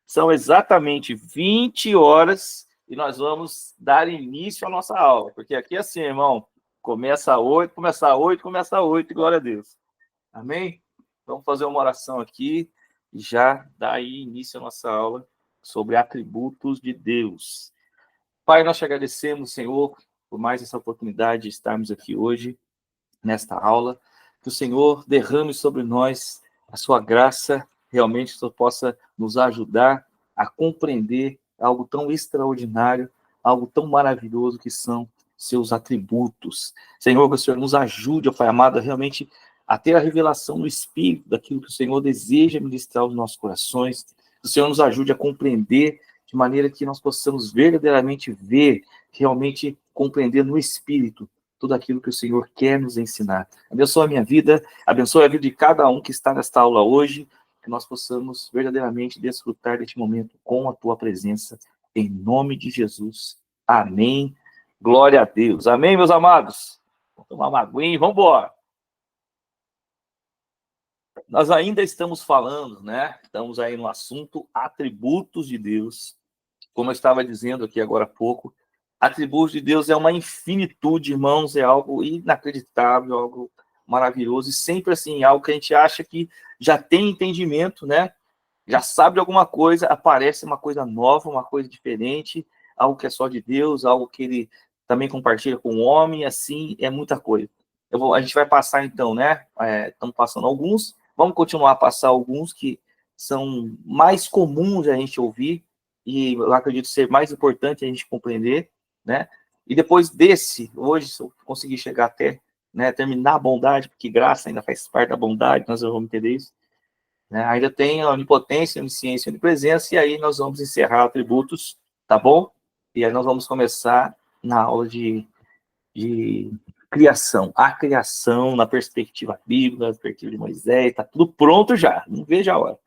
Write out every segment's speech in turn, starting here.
São exatamente 20 horas e nós vamos dar início à nossa aula. Porque aqui é assim, irmão, começa às 8, começa às 8, glória a Deus. Amém? Vamos fazer uma oração aqui e já dar aí início à nossa aula sobre atributos de Deus. Pai, nós te agradecemos, Senhor, por mais essa oportunidade de estarmos aqui hoje, nesta aula. Que o Senhor derrame sobre nós a sua graça, realmente que o Senhor possa nos ajudar a compreender algo tão extraordinário, algo tão maravilhoso que são seus atributos. Senhor, que o Senhor nos ajude, ó Pai amado, realmente a ter a revelação no Espírito daquilo que o Senhor deseja ministrar aos nossos corações. Que o Senhor nos ajude a compreender de maneira que nós possamos verdadeiramente ver, realmente compreender no Espírito tudo aquilo que o Senhor quer nos ensinar. Abençoa a minha vida, abençoa a vida de cada um que está nesta aula hoje, que nós possamos verdadeiramente desfrutar deste momento com a tua presença, em nome de Jesus. Amém. Glória a Deus. Amém, meus amados? Vamos tomar uma aguinha e vamos embora. Nós ainda estamos falando, né? Estamos aí no assunto atributos de Deus. Como eu estava dizendo aqui agora há pouco, atributos de Deus é uma infinitude, irmãos, é algo inacreditável, algo maravilhoso, e sempre assim, algo que a gente acha que já tem entendimento, né? Já sabe alguma coisa, aparece uma coisa nova, uma coisa diferente, algo que é só de Deus, algo que ele também compartilha com o homem, assim, é muita coisa. A gente vai passar então, né? Estamos passando alguns, vamos continuar a passar alguns que são mais comuns a gente ouvir, e eu acredito ser mais importante a gente compreender, né? E depois desse, hoje, se eu conseguir chegar até, né, terminar a bondade, porque graça ainda faz parte da bondade, nós vamos entender isso, né? Ainda tem a onipotência, a onisciência e a onipresença, e aí nós vamos encerrar atributos, tá bom? E aí nós vamos começar na aula de criação, a criação na perspectiva bíblica, na perspectiva de Moisés, tá tudo pronto já, não vejo a hora.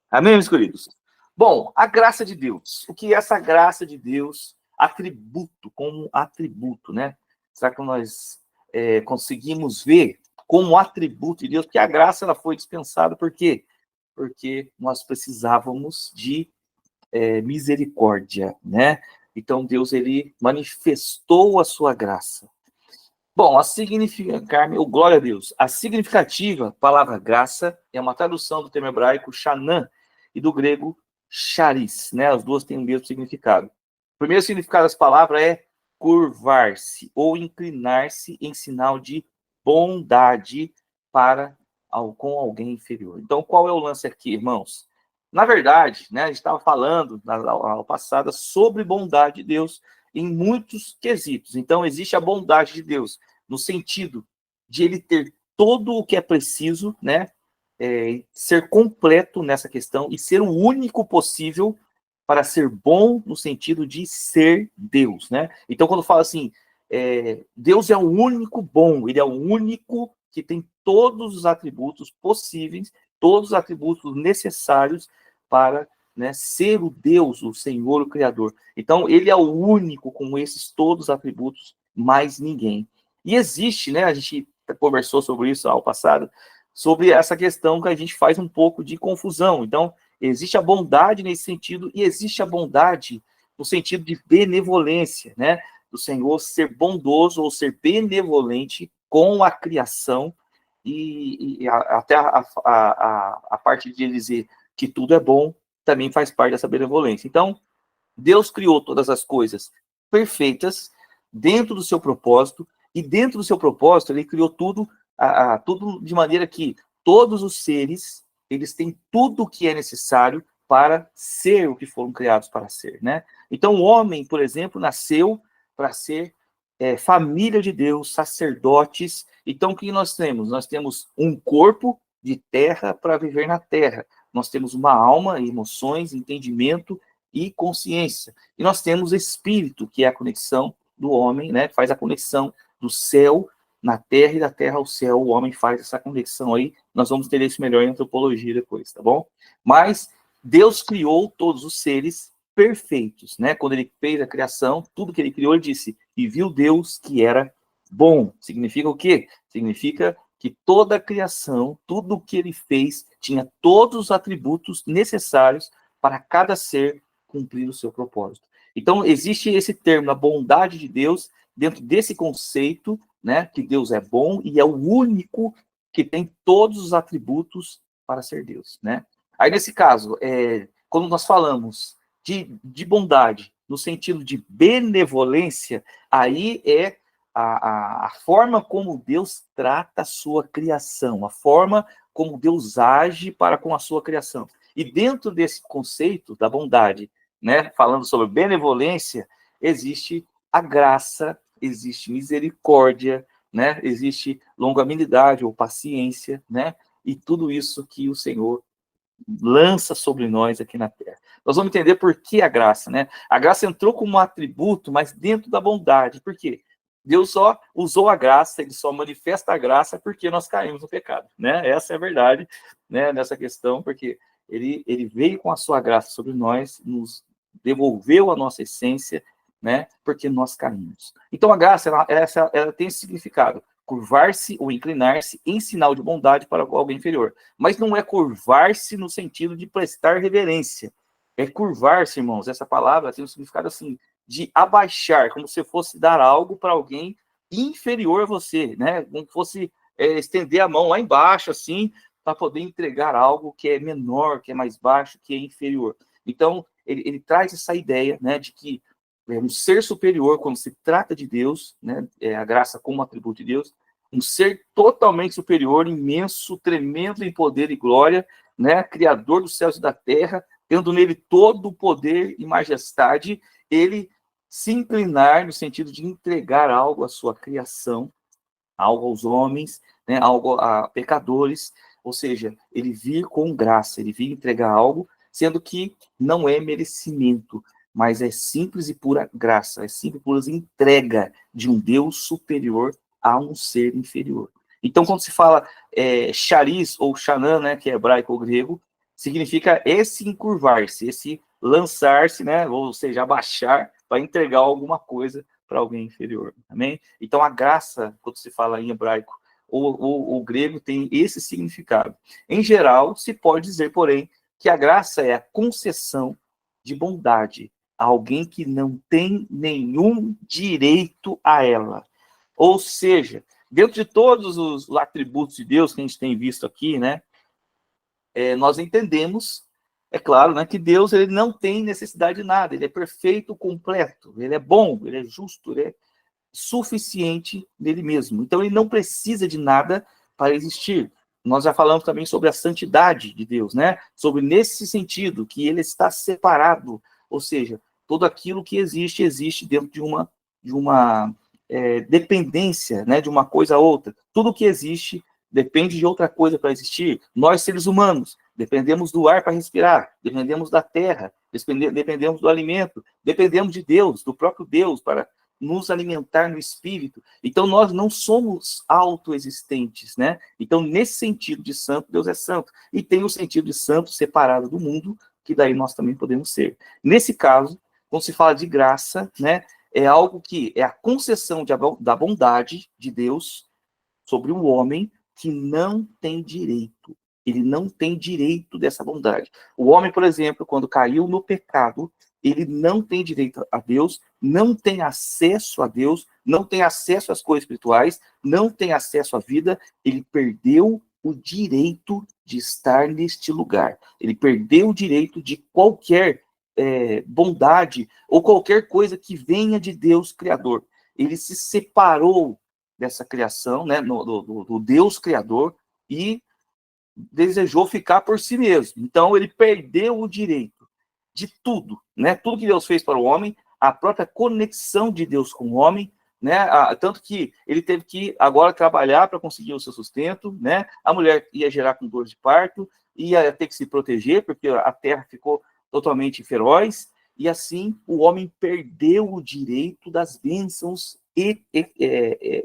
Amém, meus queridos? Bom, a graça de Deus. O que é essa graça de Deus? Atributo, como atributo, né? Será que nós conseguimos ver como atributo de Deus? Porque a graça ela foi dispensada, por quê? Porque nós precisávamos de misericórdia, né? Então Deus ele manifestou a sua graça. Bom, a significar, glória a Deus, a significativa palavra graça é uma tradução do termo hebraico shanã e do grego charis, né? As duas têm o mesmo significado. O primeiro significado das palavras é curvar-se ou inclinar-se em sinal de bondade para com alguém inferior. Então, qual é o lance aqui, irmãos? Na verdade, né, a gente estava falando na aula passada sobre bondade de Deus em muitos quesitos. Então, existe a bondade de Deus no sentido de ele ter todo o que é preciso, né, ser completo nessa questão e ser o único possível para ser bom no sentido de ser Deus, né? Então, quando fala assim, Deus é o único bom, ele é o único que tem todos os atributos possíveis, todos os atributos necessários para, né, ser o Deus, o Senhor, o Criador. Então, ele é o único com esses todos os atributos, mais ninguém. E existe, né, a gente conversou sobre isso ao passado, sobre essa questão que a gente faz um pouco de confusão. Então, existe a bondade nesse sentido e existe a bondade no sentido de benevolência, né? Do Senhor ser bondoso ou ser benevolente com a criação e até a parte de dizer que tudo é bom também faz parte dessa benevolência. Então, Deus criou todas as coisas perfeitas dentro do seu propósito e dentro do seu propósito ele criou tudo tudo de maneira que todos os seres eles têm tudo o que é necessário para ser o que foram criados para ser, né? Então, o homem, por exemplo, nasceu para ser família de Deus, sacerdotes. Então, o que nós temos? Nós temos um corpo de terra para viver na terra. Nós temos uma alma, emoções, entendimento e consciência. E nós temos espírito, que é a conexão do homem, né? Faz a conexão do céu na terra e da terra ao céu. O homem faz essa conexão aí. Nós vamos ter isso melhor em antropologia depois, tá bom? Mas Deus criou todos os seres perfeitos, né? Quando ele fez a criação, tudo que ele criou, ele disse, e viu Deus que era bom. Significa o quê? Significa que toda a criação, tudo o que ele fez, tinha todos os atributos necessários para cada ser cumprir o seu propósito. Então, existe esse termo, a bondade de Deus, dentro desse conceito, né, que Deus é bom e é o único que tem todos os atributos para ser Deus, né? Aí, nesse caso, quando nós falamos de bondade, no sentido de benevolência, aí é a forma como Deus trata a sua criação, a forma como Deus age para com a sua criação. E dentro desse conceito da bondade, né, falando sobre benevolência, existe a graça, existe misericórdia, né, existe longanimidade ou paciência, né, e tudo isso que o Senhor lança sobre nós aqui na Terra. Nós vamos entender por que a graça, né? A graça entrou como um atributo, mas dentro da bondade. Por quê? Deus só usou a graça, ele só manifesta a graça porque nós caímos no pecado, né? Essa é a verdade, né, nessa questão, porque ele veio com a sua graça sobre nós, nos devolveu a nossa essência, né, porque nós caímos. Então a graça, ela tem esse significado, curvar-se ou inclinar-se em sinal de bondade para alguém inferior. Mas não é curvar-se no sentido de prestar reverência. É curvar-se, irmãos. Essa palavra tem um significado assim, de abaixar, como se fosse dar algo para alguém inferior a você, né? Como se fosse estender a mão lá embaixo, assim, para poder entregar algo que é menor, que é mais baixo, que é inferior. Então, ele traz essa ideia, né, de que um ser superior, quando se trata de Deus, né, a graça como atributo de Deus, um ser totalmente superior, imenso, tremendo em poder e glória, né, criador dos céus e da terra, tendo nele todo o poder e majestade, ele se inclinar no sentido de entregar algo à sua criação, algo aos homens, né, algo a pecadores, ou seja, ele vir com graça, ele vir entregar algo, sendo que não é merecimento, mas é simples e pura graça, é simples e pura entrega de um Deus superior a um ser inferior. Então, quando se fala charis ou xanã, né, que é hebraico ou grego, significa esse encurvar-se, esse lançar-se, né, ou seja, abaixar para entregar alguma coisa para alguém inferior. Amém? Então, a graça, quando se fala em hebraico ou grego, tem esse significado. Em geral, se pode dizer, porém, que a graça é a concessão de bondade a alguém que não tem nenhum direito a ela. Ou seja, dentro de todos os atributos de Deus que a gente tem visto aqui, né, nós entendemos, é claro, né, que Deus ele não tem necessidade de nada, ele é perfeito, completo, ele é bom, ele é justo, ele é suficiente nele mesmo. Então, ele não precisa de nada para existir. Nós já falamos também sobre a santidade de Deus, né? Sobre nesse sentido, que ele está separado, ou seja, tudo aquilo que existe, existe dentro de uma dependência, né? De uma coisa a outra. Tudo que existe depende de outra coisa para existir. Nós, seres humanos, dependemos do ar para respirar, dependemos da terra, dependemos do alimento, dependemos de Deus, do próprio Deus, para nos alimentar no espírito. Então, nós não somos autoexistentes, né? Então, nesse sentido de santo, Deus é santo. E tem o sentido de santo separado do mundo, que daí nós também podemos ser. Nesse caso, quando se fala de graça, né? É algo que é a concessão da bondade de Deus sobre o homem que não tem direito. Ele não tem direito dessa bondade. O homem, por exemplo, quando caiu no pecado, ele não tem direito a Deus, não tem acesso a Deus, não tem acesso às coisas espirituais, não tem acesso à vida, ele perdeu o direito de estar neste lugar. Ele perdeu o direito de qualquer bondade ou qualquer coisa que venha de Deus Criador. Ele se separou dessa criação, né, do Deus Criador, e desejou ficar por si mesmo. Então, ele perdeu o direito de tudo, né? Tudo que Deus fez para o homem, a própria conexão de Deus com o homem, né? Tanto que ele teve que agora trabalhar para conseguir o seu sustento, né? A mulher ia gerar com dor de parto, ia ter que se proteger, porque a terra ficou totalmente feroz, e assim o homem perdeu o direito das bênçãos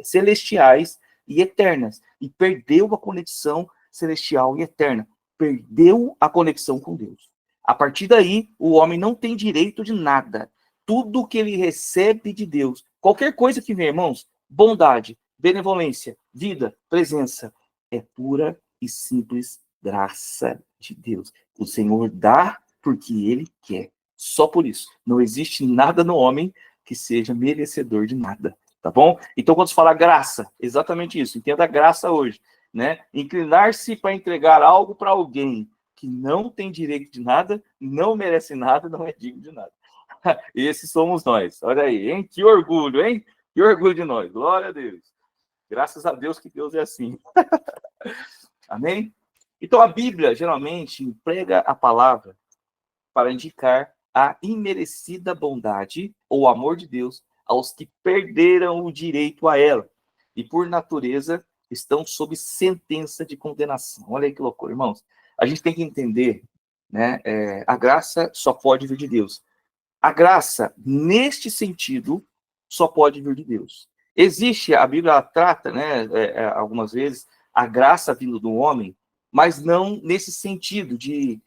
celestiais e eternas, e perdeu a conexão celestial e eterna, perdeu a conexão com Deus. A partir daí, o homem não tem direito de nada. Tudo que ele recebe de Deus, qualquer coisa que vem, irmãos, bondade, benevolência, vida, presença, é pura e simples graça de Deus. O Senhor dá porque ele quer. Só por isso. Não existe nada no homem que seja merecedor de nada. Tá bom? Então, quando se fala graça, exatamente isso. Entenda a graça hoje, né? Inclinar-se para entregar algo para alguém que não tem direito de nada, não merece nada, não é digno de nada. Esses somos nós. Olha aí, hein? Que orgulho, hein? Que orgulho de nós. Glória a Deus. Graças a Deus que Deus é assim. Amém? Então, a Bíblia, geralmente, emprega a palavra para indicar a imerecida bondade ou amor de Deus aos que perderam o direito a ela e, por natureza, estão sob sentença de condenação. Olha aí que loucura, irmãos. A gente tem que entender, né? A graça só pode vir de Deus. A graça, neste sentido, só pode vir de Deus. Existe, a Bíblia trata, né, algumas vezes, a graça vindo do homem, mas não nesse sentido de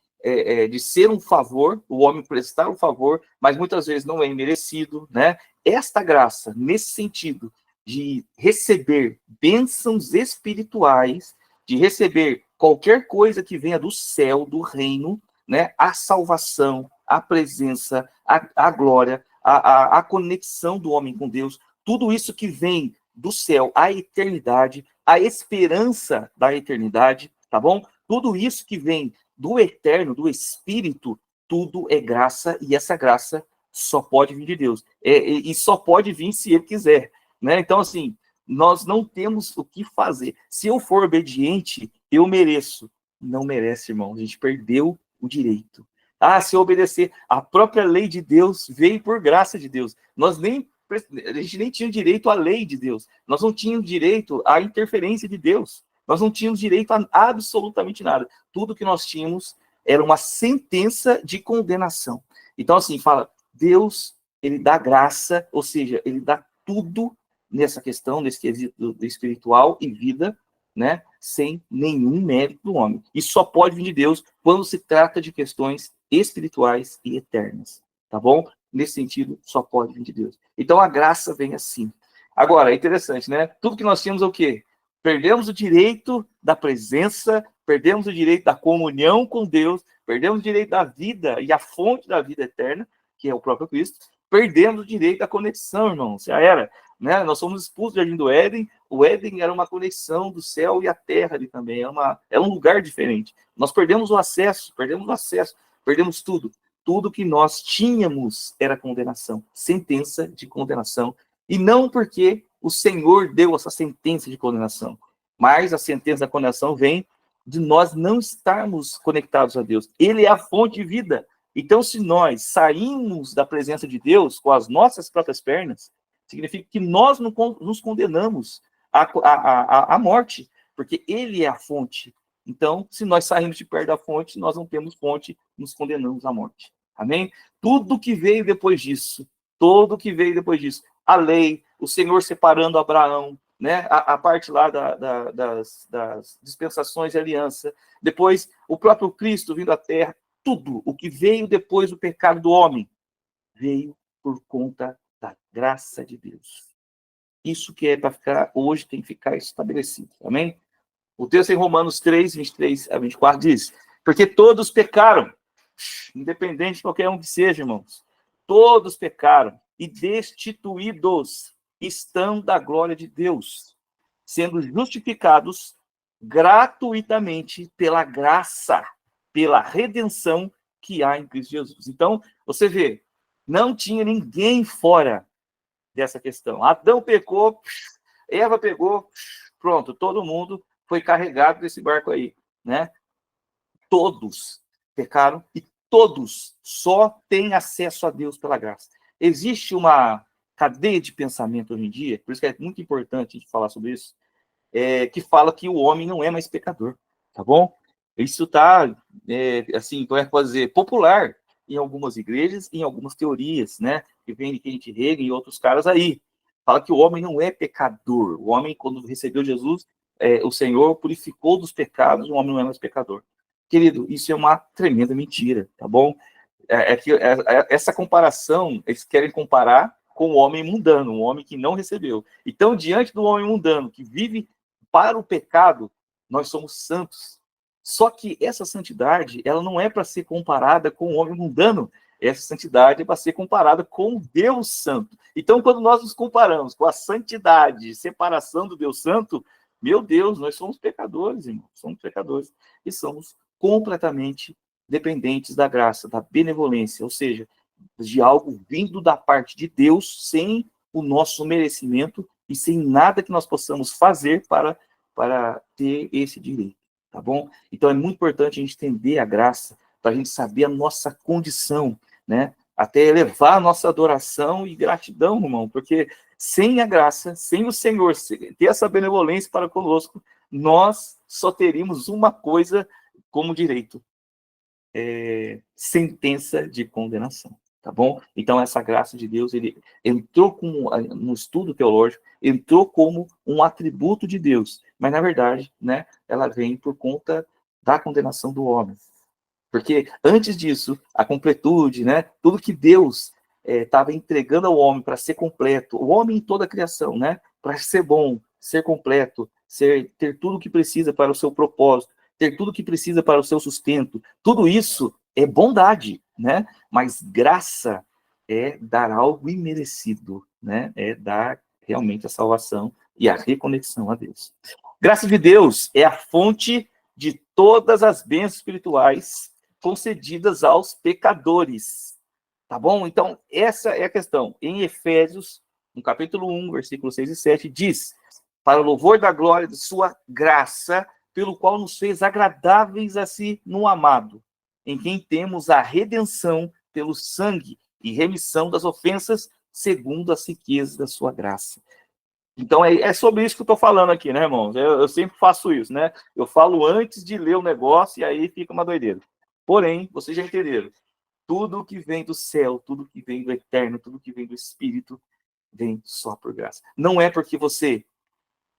ser um favor, o homem prestar um favor, mas muitas vezes não é imerecido, né? Esta graça, nesse sentido de receber bênçãos espirituais, de receber qualquer coisa que venha do céu, do reino, né? A salvação, a presença, a glória, a conexão do homem com Deus, tudo isso que vem do céu, a eternidade, a esperança da eternidade, tá bom? Tudo isso que vem do eterno, do Espírito, tudo é graça, e essa graça só pode vir de Deus. E só pode vir se Ele quiser, né? Então, assim, nós não temos o que fazer. Se eu for obediente, eu mereço. Não merece, irmão. A gente perdeu o direito. Ah, se eu obedecer, a própria lei de Deus veio por graça de Deus. A gente nem tinha direito à lei de Deus. Nós não tínhamos direito à interferência de Deus. Nós não tínhamos direito a absolutamente nada. Tudo que nós tínhamos era uma sentença de condenação. Então, assim, fala, Deus, ele dá graça, ou seja, ele dá tudo nessa questão, nesse quesito espiritual e vida, né, sem nenhum mérito do homem. Isso só pode vir de Deus quando se trata de questões espirituais e eternas, tá bom? Nesse sentido, só pode vir de Deus. Então, a graça vem assim. Agora, é interessante, né? Tudo que nós tínhamos é o quê? Perdemos o direito da presença, perdemos o direito da comunhão com Deus, perdemos o direito da vida e a fonte da vida eterna, que é o próprio Cristo, perdemos o direito da conexão, irmãos, já era, né? Nós somos expulsos do Jardim do Éden, o Éden era uma conexão do céu e a terra ali também, era um lugar diferente. Nós perdemos o acesso, perdemos tudo. Tudo que nós tínhamos era condenação, sentença de condenação, e não porque o Senhor deu essa sentença de condenação, mas a sentença da condenação vem de nós não estarmos conectados a Deus. Ele é a fonte de vida. Então, se nós saímos da presença de Deus com as nossas próprias pernas, significa que nós nos condenamos à morte, porque Ele é a fonte. Então, se nós saímos de perto da fonte, nós não temos fonte, nos condenamos à morte. Amém? Tudo que veio depois disso, a lei, o Senhor separando Abraão, né? A parte lá das dispensações de aliança, depois o próprio Cristo vindo à Terra, tudo o que veio depois do pecado do homem, veio por conta da graça de Deus. Isso que é para ficar, hoje tem que ficar estabelecido, amém? O texto em Romanos 3, 23 a 24 diz, porque todos pecaram, independente de qualquer um que seja, irmãos, todos pecaram e destituídos estão da glória de Deus, sendo justificados gratuitamente pela graça, pela redenção que há em Cristo Jesus. Então, você vê, não tinha ninguém fora dessa questão. Adão pecou, Eva pegou, pronto, todo mundo foi carregado desse barco aí, né? Todos pecaram e todos só têm acesso a Deus pela graça. Existe uma cadeia de pensamento hoje em dia, por isso que é muito importante a gente falar sobre isso, que fala que o homem não é mais pecador, tá bom? Isso está, assim, como é que pode dizer, popular em algumas igrejas, em algumas teorias, né? Que vem de Kenneth Hagin e outros caras aí. Fala que o homem não é pecador. O homem, quando recebeu Jesus, o Senhor purificou dos pecados, o homem não é mais pecador. Querido, isso é uma tremenda mentira, tá bom? Essa comparação, eles querem comparar com o homem mundano, um homem que não recebeu. Então, diante do homem mundano, que vive para o pecado, nós somos santos. Só que essa santidade, ela não é para ser comparada com o homem mundano. Essa santidade é para ser comparada com Deus Santo. Então, quando nós nos comparamos com a santidade, separação do Deus Santo, meu Deus, nós somos pecadores, irmão. Somos pecadores. E somos completamente dependentes da graça, da benevolência, ou seja, de algo vindo da parte de Deus, sem o nosso merecimento e sem nada que nós possamos fazer para ter esse direito, tá bom? Então é muito importante a gente entender a graça, para a gente saber a nossa condição, né? Até elevar a nossa adoração e gratidão, irmão, porque sem a graça, sem o Senhor ter essa benevolência para conosco, nós só teríamos uma coisa como direito: sentença de condenação, tá bom? Então essa graça de Deus, ele entrou como, no estudo teológico, entrou como um atributo de Deus, mas na verdade, né, ela vem por conta da condenação do homem. Porque antes disso, a completude, né, tudo que Deus estava entregando ao homem para ser completo, o homem em toda a criação, né, para ser bom, ser completo, ter tudo o que precisa para o seu propósito, ter tudo o que precisa para o seu sustento, tudo isso é bondade, né? Mas graça é dar algo imerecido, né? É dar realmente a salvação e a reconexão a Deus. Graça de Deus é a fonte de todas as bênçãos espirituais concedidas aos pecadores, tá bom? Então, essa é a questão. Em Efésios, no capítulo 1, versículos 6 e 7, diz: para o louvor da glória de sua graça, pelo qual nos fez agradáveis a si no amado, em quem temos a redenção pelo sangue e remissão das ofensas, segundo as riquezas da sua graça. Então, é sobre isso que eu estou falando aqui, né, irmãos? Eu sempre faço isso, né? Eu falo antes de ler o negócio e aí fica uma doideira. Porém, vocês já entenderam. Tudo que vem do céu, tudo que vem do eterno, tudo que vem do Espírito, vem só por graça. Não é porque você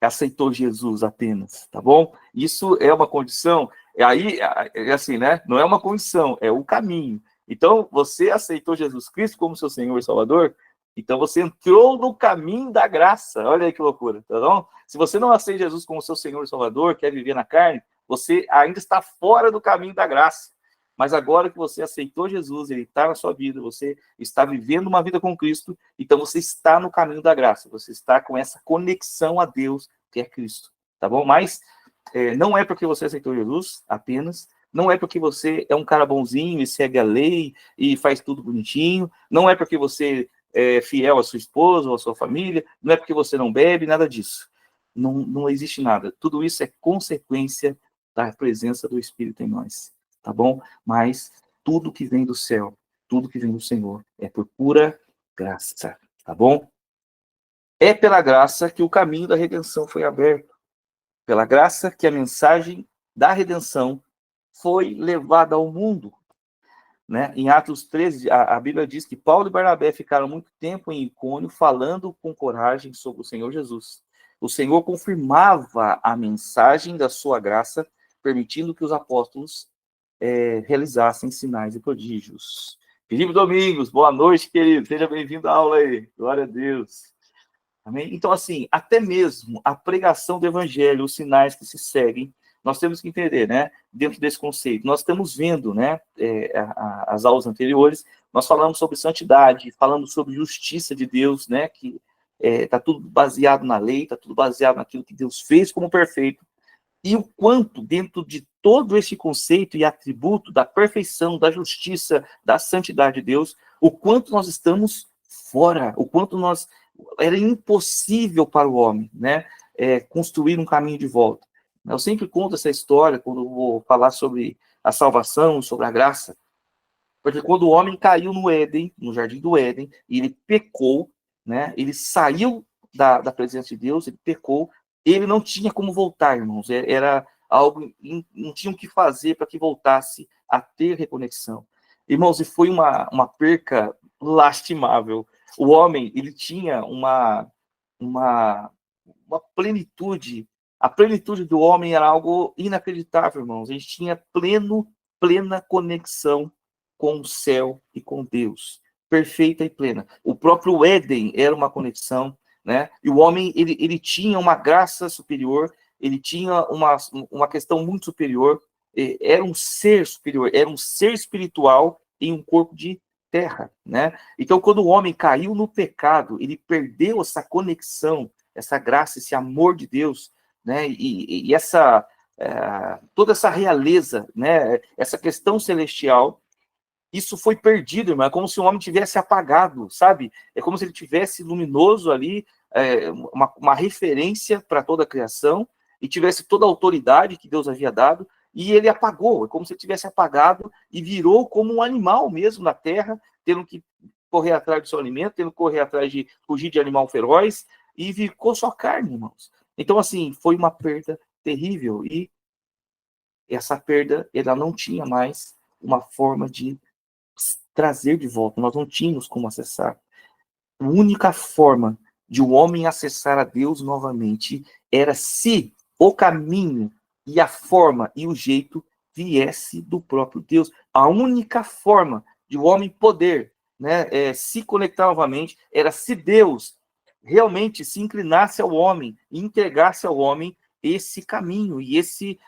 aceitou Jesus apenas, tá bom? Isso é uma condição, aí, é assim, né? Não é uma condição, é o caminho. Então, você aceitou Jesus Cristo como seu Senhor e Salvador, então você entrou no caminho da graça. Olha aí que loucura, tá bom? Se você não aceita Jesus como seu Senhor e Salvador, quer viver na carne, você ainda está fora do caminho da graça. Mas agora que você aceitou Jesus, ele está na sua vida, você está vivendo uma vida com Cristo, então você está no caminho da graça, você está com essa conexão a Deus, que é Cristo, tá bom? Mas não é porque você aceitou Jesus apenas, não é porque você é um cara bonzinho e segue a lei e faz tudo bonitinho, não é porque você é fiel à sua esposa ou à sua família, não é porque você não bebe, nada disso. Não existe nada. Tudo isso é consequência da presença do Espírito em nós, tá bom? Mas tudo que vem do céu, tudo que vem do Senhor, é por pura graça, tá bom? É pela graça que o caminho da redenção foi aberto. Pela graça que a mensagem da redenção foi levada ao mundo. Né? Em Atos 13, a Bíblia diz que Paulo e Barnabé ficaram muito tempo em Icônio falando com coragem sobre o Senhor Jesus. O Senhor confirmava a mensagem da sua graça, permitindo que os apóstolos realizassem sinais e prodígios. Felipe Domingos, boa noite, querido. Seja bem-vindo à aula aí. Glória a Deus. Amém? Então, assim, até mesmo a pregação do evangelho, os sinais que se seguem, nós temos que entender, né, dentro desse conceito. Nós estamos vendo, né, as aulas anteriores, nós falamos sobre santidade, falamos sobre justiça de Deus, né, que está tudo baseado na lei, está tudo baseado naquilo que Deus fez como perfeito, e o quanto, dentro de todo esse conceito e atributo da perfeição, da justiça, da santidade de Deus, o quanto nós estamos fora, o quanto era impossível para o homem, né, construir um caminho de volta. Eu sempre conto essa história quando eu vou falar sobre a salvação, sobre a graça, porque quando o homem caiu no Éden, no jardim do Éden, e ele pecou, né, ele saiu da presença de Deus, ele pecou, ele não tinha como voltar, irmãos, era algo, não tinha o que fazer para que voltasse a ter reconexão. Irmãos, e foi uma perca lastimável. O homem, ele tinha uma plenitude. A plenitude do homem era algo inacreditável, irmãos. A gente tinha plena conexão com o céu e com Deus. Perfeita e plena. O próprio Éden era uma conexão, né? E o homem, ele tinha uma graça superior, ele tinha uma questão muito superior, era um ser superior, era um ser espiritual em um corpo de terra, né? Então, quando o homem caiu no pecado, ele perdeu essa conexão, essa graça, esse amor de Deus, né? E essa toda essa realeza, né? Essa questão celestial, isso foi perdido, irmão. É como se o homem tivesse apagado, sabe? É como se ele tivesse luminoso ali, uma referência para toda a criação, e tivesse toda a autoridade que Deus havia dado, e ele apagou. É como se ele tivesse apagado e virou como um animal mesmo na terra, tendo que correr atrás do seu alimento, tendo que correr atrás de fugir de animal feroz, e ficou só carne, irmãos. Então, assim, foi uma perda terrível, e essa perda, ela não tinha mais uma forma de trazer de volta, nós não tínhamos como acessar. A única forma de o homem acessar a Deus novamente era se o caminho e a forma e o jeito viesse do próprio Deus. A única forma de o homem poder, né, se conectar novamente era se Deus realmente se inclinasse ao homem e entregasse ao homem esse caminho e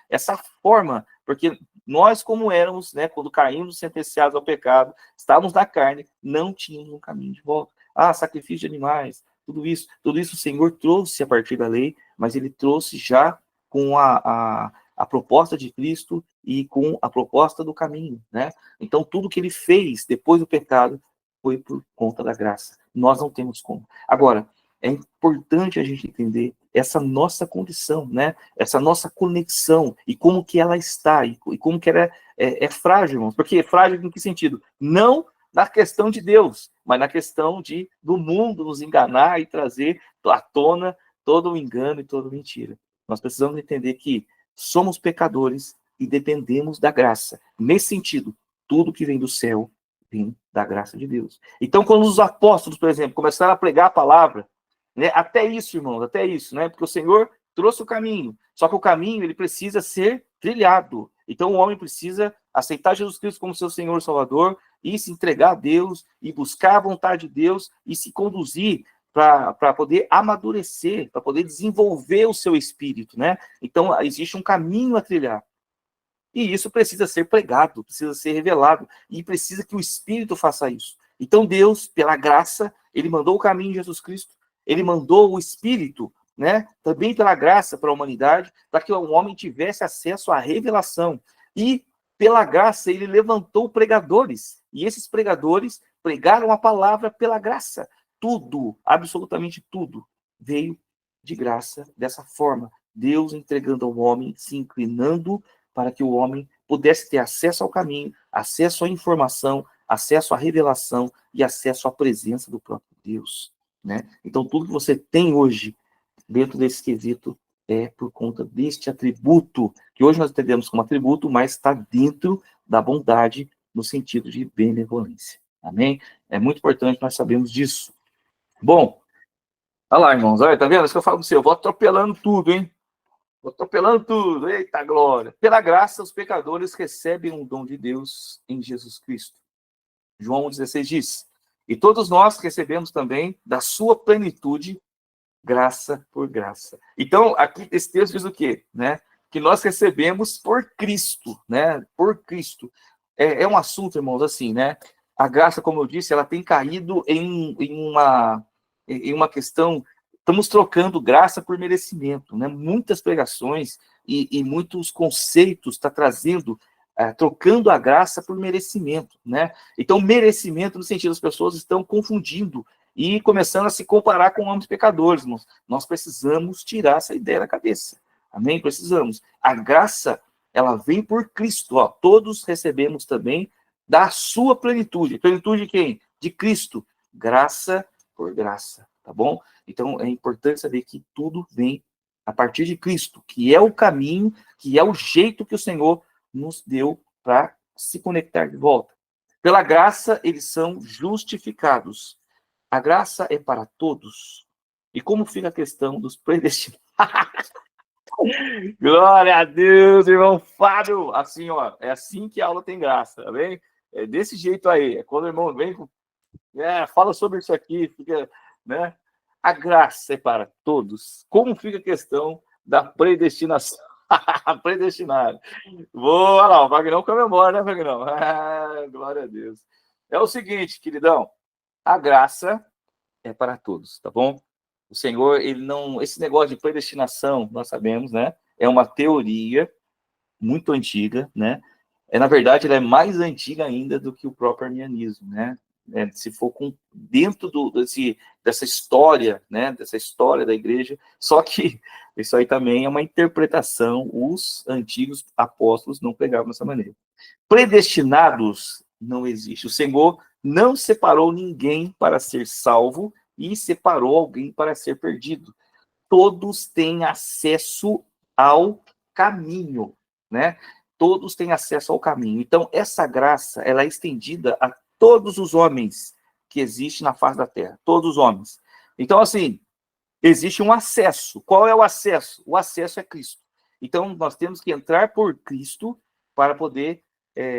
essa forma, porque nós, como éramos, né, quando caímos sentenciados ao pecado, estávamos na carne, não tínhamos um caminho de volta. Sacrifício de animais, tudo isso o Senhor trouxe a partir da lei, mas ele trouxe já com a proposta de Cristo e com a proposta do caminho, né? Então, tudo que ele fez depois do pecado foi por conta da graça. Nós não temos como. Agora, é importante a gente entender essa nossa condição, né? Essa nossa conexão e como que ela está e como que ela é frágil, irmãos. Porque é frágil em que sentido? Não na questão de Deus, mas na questão do mundo nos enganar e trazer à tona todo o engano e toda mentira. Nós precisamos entender que somos pecadores e dependemos da graça. Nesse sentido, tudo que vem do céu vem da graça de Deus. Então, quando os apóstolos, por exemplo, começaram a pregar a palavra, né, até isso, irmãos, até isso, né? Porque o Senhor trouxe o caminho, só que o caminho ele precisa ser trilhado. Então, o homem precisa aceitar Jesus Cristo como seu Senhor e Salvador, e se entregar a Deus, e buscar a vontade de Deus, e se conduzir para poder amadurecer, para poder desenvolver o seu espírito, né? Então, existe um caminho a trilhar. E isso precisa ser pregado, precisa ser revelado, e precisa que o Espírito faça isso. Então, Deus, pela graça, ele mandou o caminho de Jesus Cristo, ele mandou o Espírito, né? Também pela graça para a humanidade, para que o homem tivesse acesso à revelação. E pela graça, ele levantou pregadores. E esses pregadores pregaram a palavra pela graça. Tudo, absolutamente tudo, veio de graça dessa forma. Deus entregando ao homem, se inclinando para que o homem pudesse ter acesso ao caminho, acesso à informação, acesso à revelação e acesso à presença do próprio Deus, né? Então, tudo que você tem hoje dentro desse quesito é por conta deste atributo, que hoje nós entendemos como atributo, mas está dentro da bondade, no sentido de benevolência. Amém? É muito importante nós sabermos disso. Bom, olha lá, irmãos, olha, tá vendo? Isso que eu falo para você, eu vou atropelando tudo, hein? Vou atropelando tudo, eita glória. Pela graça, os pecadores recebem um dom de Deus em Jesus Cristo. João 16 diz, e todos nós recebemos também da sua plenitude graça por graça. Então, aqui esse texto diz o quê? Né? Que nós recebemos por Cristo, né? Por Cristo. É um assunto, irmãos, assim, né? A graça, como eu disse, ela tem caído em uma questão. Estamos trocando graça por merecimento, né? Muitas pregações e muitos conceitos está trazendo, trocando a graça por merecimento, né? Então, merecimento no sentido, as pessoas estão confundindo e começando a se comparar com homens pecadores, irmãos. Nós precisamos tirar essa ideia da cabeça. Amém? Precisamos. A graça, ela vem por Cristo. Ó. Todos recebemos também da sua plenitude. Plenitude de quem? De Cristo. Graça por graça. Tá bom? Então, é importante saber que tudo vem a partir de Cristo, que é o caminho, que é o jeito que o Senhor nos deu para se conectar de volta. Pela graça, eles são justificados. A graça é para todos. E como fica a questão dos predestinados? Glória a Deus, irmão Fábio. Assim, ó, é assim que a aula tem graça, tá bem? É desse jeito aí. É quando o irmão vem, fala sobre isso aqui, fica, né? A graça é para todos. Como fica a questão da predestinação? Predestinado. Boa lá, o Vagnão comemora, né, Vagnão? Ah, glória a Deus. É o seguinte, queridão, a graça é para todos, tá bom? O Senhor, ele não... Esse negócio de predestinação, nós sabemos, né? É uma teoria muito antiga, né? Na verdade, ela é mais antiga ainda do que o próprio arminianismo, né? Se for dentro dessa história, né? Dessa história da igreja, só que isso aí também é uma interpretação, os antigos apóstolos não pregavam dessa maneira. Predestinados não existe. O Senhor não separou ninguém para ser salvo e separou alguém para ser perdido. Todos têm acesso ao caminho, né? Todos têm acesso ao caminho. Então, essa graça, ela é estendida a todos os homens que existem na face da terra. Todos os homens. Então, assim, existe um acesso. Qual é o acesso? O acesso é Cristo. Então, nós temos que entrar por Cristo para poder,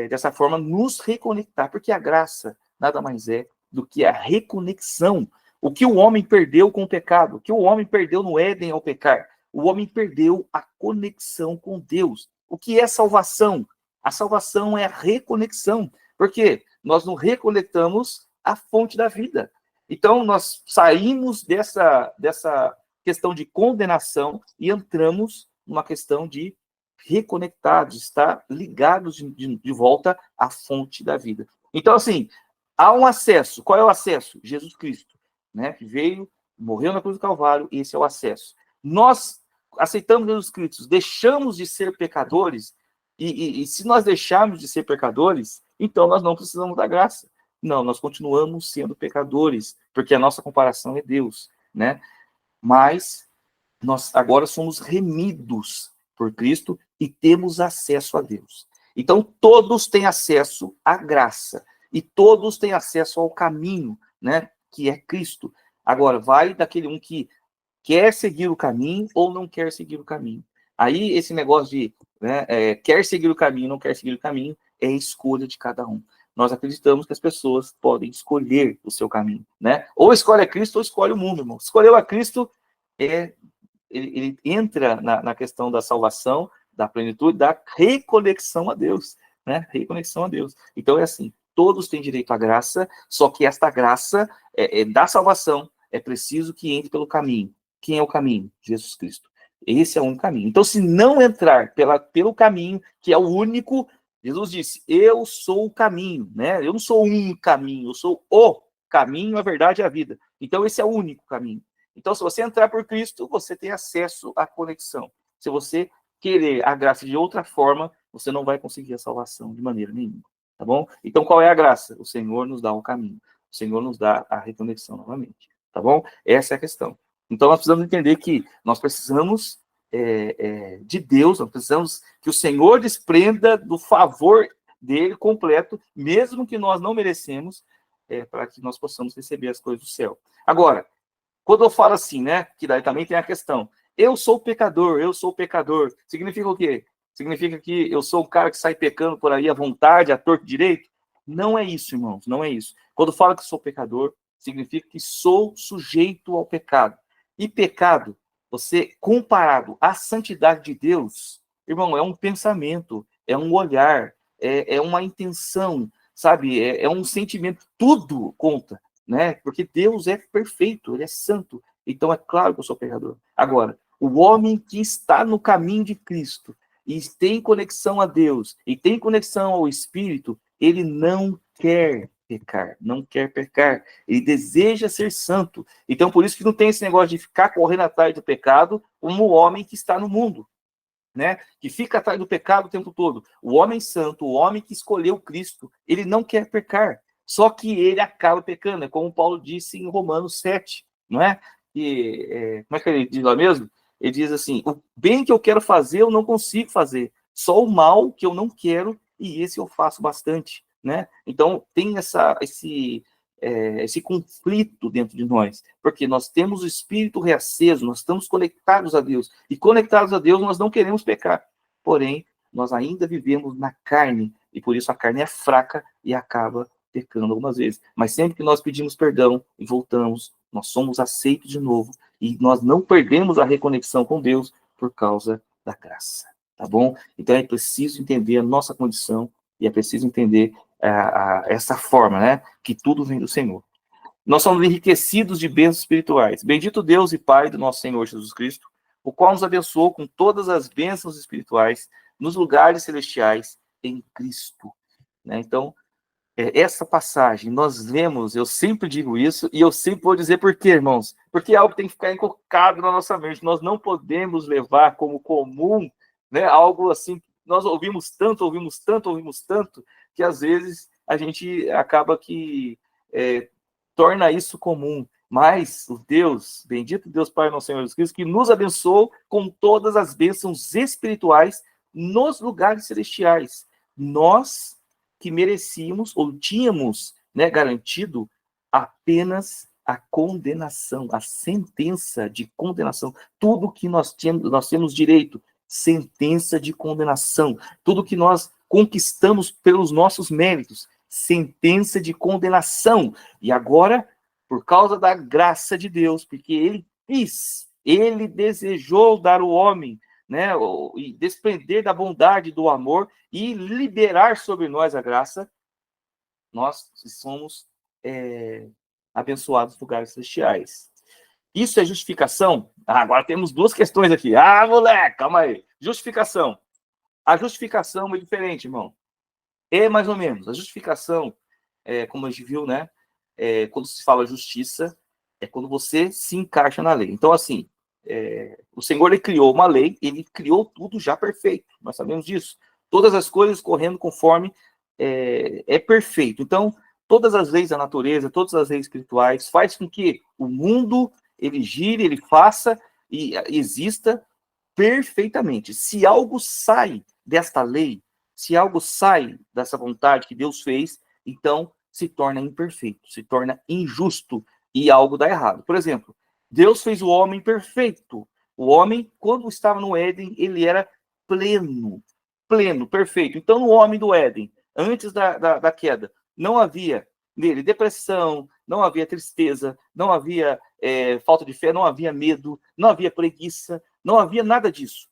dessa forma, nos reconectar. Porque a graça nada mais é do que a reconexão. O que o homem perdeu com o pecado, o que o homem perdeu no Éden ao pecar, o homem perdeu a conexão com Deus. O que é salvação? A salvação é a reconexão, porque nós nos reconectamos à fonte da vida. Então, nós saímos dessa questão de condenação e entramos numa questão de reconectados, estar ligados de volta à fonte da vida. Então, assim, há um acesso. Qual é o acesso? Jesus Cristo, né? Que veio, morreu na cruz do Calvário, esse é o acesso. Nós aceitamos Jesus Cristo, deixamos de ser pecadores, e se nós deixarmos de ser pecadores, então nós não precisamos da graça. Não, nós continuamos sendo pecadores, porque a nossa comparação é Deus, né? Mas nós agora somos remidos por Cristo e temos acesso a Deus. Então, todos têm acesso à graça e todos têm acesso ao caminho, né? Que é Cristo. Agora, vai daquele um que quer seguir o caminho ou não quer seguir o caminho. Aí, esse negócio de quer seguir o caminho, não quer seguir o caminho, é a escolha de cada um. Nós acreditamos que as pessoas podem escolher o seu caminho, né? Ou escolhe a Cristo ou escolhe o mundo, irmão. Escolheu a Cristo, ele entra na questão da salvação, da plenitude, da reconexão a Deus, né? Reconexão a Deus. Então é assim, todos têm direito à graça, só que esta graça da salvação é preciso que entre pelo caminho. Quem é o caminho? Jesus Cristo. Esse é o único caminho. Então, se não entrar pelo caminho, que é o único, Jesus disse, eu sou o caminho, né? Eu não sou um caminho, eu sou o caminho, a verdade e a vida. Então, esse é o único caminho. Então, se você entrar por Cristo, você tem acesso à conexão. Se você querer a graça de outra forma, você não vai conseguir a salvação de maneira nenhuma, tá bom? Então, qual é a graça? O Senhor nos dá o caminho. O Senhor nos dá a reconexão novamente, tá bom? Essa é a questão. Então, nós precisamos entender que nós precisamos de Deus, nós precisamos que o Senhor desprenda do favor dele completo, mesmo que nós não merecemos, para que nós possamos receber as coisas do céu. Agora, quando eu falo assim, né, que daí também tem a questão, eu sou pecador, significa o quê? Significa que eu sou o cara que sai pecando por aí à vontade, à torto e direito? Não é isso, irmãos, não é isso. Quando falo que sou pecador, significa que sou sujeito ao pecado. E pecado, você comparado à santidade de Deus, irmão, é um pensamento, é um olhar, é uma intenção, sabe? É um sentimento, tudo conta, né? Porque Deus é perfeito, ele é santo. Então é claro que eu sou pecador. Agora, o homem que está no caminho de Cristo e tem conexão a Deus e tem conexão ao Espírito, ele não quer pecar, não quer pecar. Ele deseja ser santo. Então, por isso que não tem esse negócio de ficar correndo atrás do pecado como o homem que está no mundo, né? Que fica atrás do pecado o tempo todo. O homem santo, o homem que escolheu Cristo, ele não quer pecar. Só que ele acaba pecando. É como Paulo disse em Romanos 7, não é? Como é que ele diz lá mesmo? Ele diz assim, o bem que eu quero fazer, eu não consigo fazer. Só o mal que eu não quero, e esse eu faço bastante, né? Então, tem esse conflito dentro de nós, porque nós temos o espírito reaceso, nós estamos conectados a Deus, e conectados a Deus nós não queremos pecar, porém, nós ainda vivemos na carne, e por isso a carne é fraca e acaba pecando algumas vezes, mas sempre que nós pedimos perdão e voltamos, nós somos aceitos de novo, e nós não perdemos a reconexão com Deus por causa da graça. tá bom? Então é preciso entender a nossa condição e é preciso entender essa forma, né? Que tudo vem do Senhor. Nós somos enriquecidos de bênçãos espirituais. Bendito Deus e Pai do nosso Senhor Jesus Cristo, o qual nos abençoou com todas as bênçãos espirituais nos lugares celestiais em Cristo. Né? Então, essa passagem, nós vemos, eu sempre digo isso, e eu sempre vou dizer por quê, irmãos? Porque é algo que tem que ficar encorcado na nossa mente. Nós não podemos levar como comum, né, algo assim, nós ouvimos tanto, que às vezes a gente acaba que torna isso comum. Mas o Deus, bendito Deus Pai nosso Senhor Jesus Cristo, que nos abençoou com todas as bênçãos espirituais nos lugares celestiais. Nós que merecíamos ou tínhamos, né, garantido apenas a condenação, a sentença de condenação. Tudo que nós temos direito, sentença de condenação. Tudo que nós conquistamos pelos nossos méritos, sentença de condenação. E agora, por causa da graça de Deus, porque ele quis, ele desejou dar ao homem, né, e desprender da bondade, do amor e liberar sobre nós a graça, nós somos abençoados lugares celestiais. Isso é justificação? Agora temos duas questões aqui. Moleque, calma aí. Justificação. A justificação é diferente, irmão. É mais ou menos. A justificação, como a gente viu, né? Quando se fala justiça, é quando você se encaixa na lei. Então, assim, o Senhor ele criou uma lei, ele criou tudo já perfeito. Nós sabemos disso. Todas as coisas correndo conforme é perfeito. Então, todas as leis da natureza, todas as leis espirituais, faz com que o mundo ele gire, ele faça e exista perfeitamente. Se algo sai desta lei, se algo sai dessa vontade que Deus fez, então se torna imperfeito, se torna injusto e algo dá errado. Por exemplo, Deus fez o homem perfeito. O homem, quando estava no Éden, ele era pleno, perfeito. Então, no homem do Éden, antes da queda, não havia nele depressão, não havia tristeza, não havia falta de fé, não havia medo, não havia preguiça, não havia nada disso.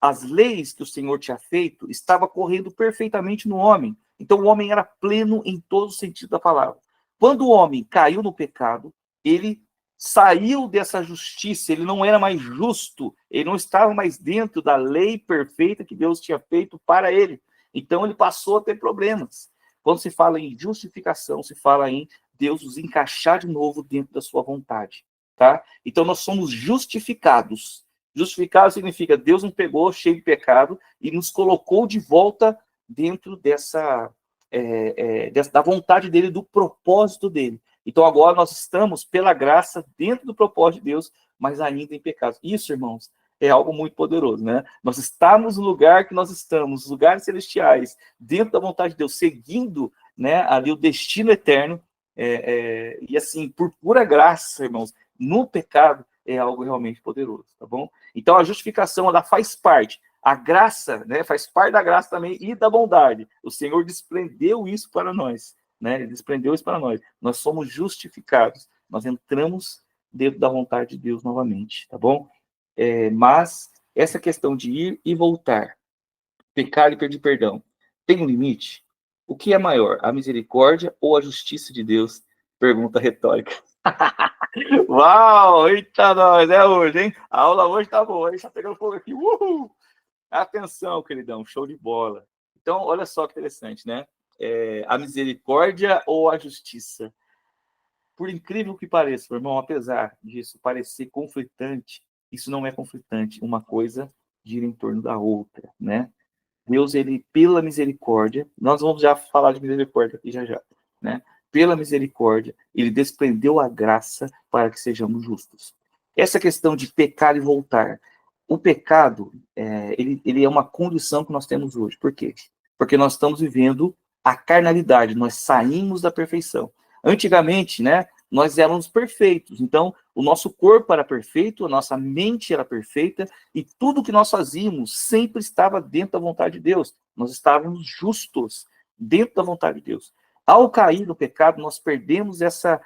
As leis que o Senhor tinha feito estavam correndo perfeitamente no homem. Então, o homem era pleno em todo o sentido da palavra. Quando o homem caiu no pecado, ele saiu dessa justiça, ele não era mais justo, ele não estava mais dentro da lei perfeita que Deus tinha feito para ele. Então, ele passou a ter problemas. Quando se fala em justificação, se fala em Deus nos encaixar de novo dentro da sua vontade, tá? Então, nós somos justificados. Justificado significa Deus nos pegou cheio de pecado e nos colocou de volta dentro da vontade dele, do propósito dele. Então, agora nós estamos, pela graça, dentro do propósito de Deus, mas ainda em pecado. Isso, irmãos, é algo muito poderoso, né? Nós estamos no lugar que nós estamos, os lugares celestiais, dentro da vontade de Deus, seguindo, né, ali o destino eterno, e assim, por pura graça, irmãos, no pecado, é algo realmente poderoso, tá bom? Então, a justificação, ela faz parte. A graça, né, faz parte da graça também e da bondade. O Senhor desprendeu isso para nós, né? Ele desprendeu isso para nós. Nós somos justificados. Nós entramos dentro da vontade de Deus novamente, tá bom? Mas essa questão de ir e voltar, pecar e pedir perdão, tem um limite? O que é maior, a misericórdia ou a justiça de Deus? Pergunta retórica. Uau, eita nós, hoje, hein? A aula hoje tá boa, hein? Tá pegando fogo aqui, uhul! Atenção, queridão, show de bola. Então, olha só que interessante, né? A misericórdia ou a justiça? Por incrível que pareça, meu irmão, apesar disso parecer conflitante, isso não é conflitante. Uma coisa gira em torno da outra, né? Deus, ele, pela misericórdia, nós vamos já falar de misericórdia aqui já, né? Pela misericórdia, ele desprendeu a graça para que sejamos justos. Essa questão de pecar e voltar, o pecado, ele é uma condição que nós temos hoje. Por quê? Porque nós estamos vivendo a carnalidade, nós saímos da perfeição. Antigamente, né, nós éramos perfeitos, então o nosso corpo era perfeito, a nossa mente era perfeita, e tudo que nós fazíamos sempre estava dentro da vontade de Deus. Nós estávamos justos dentro da vontade de Deus. Ao cair no pecado, nós perdemos essa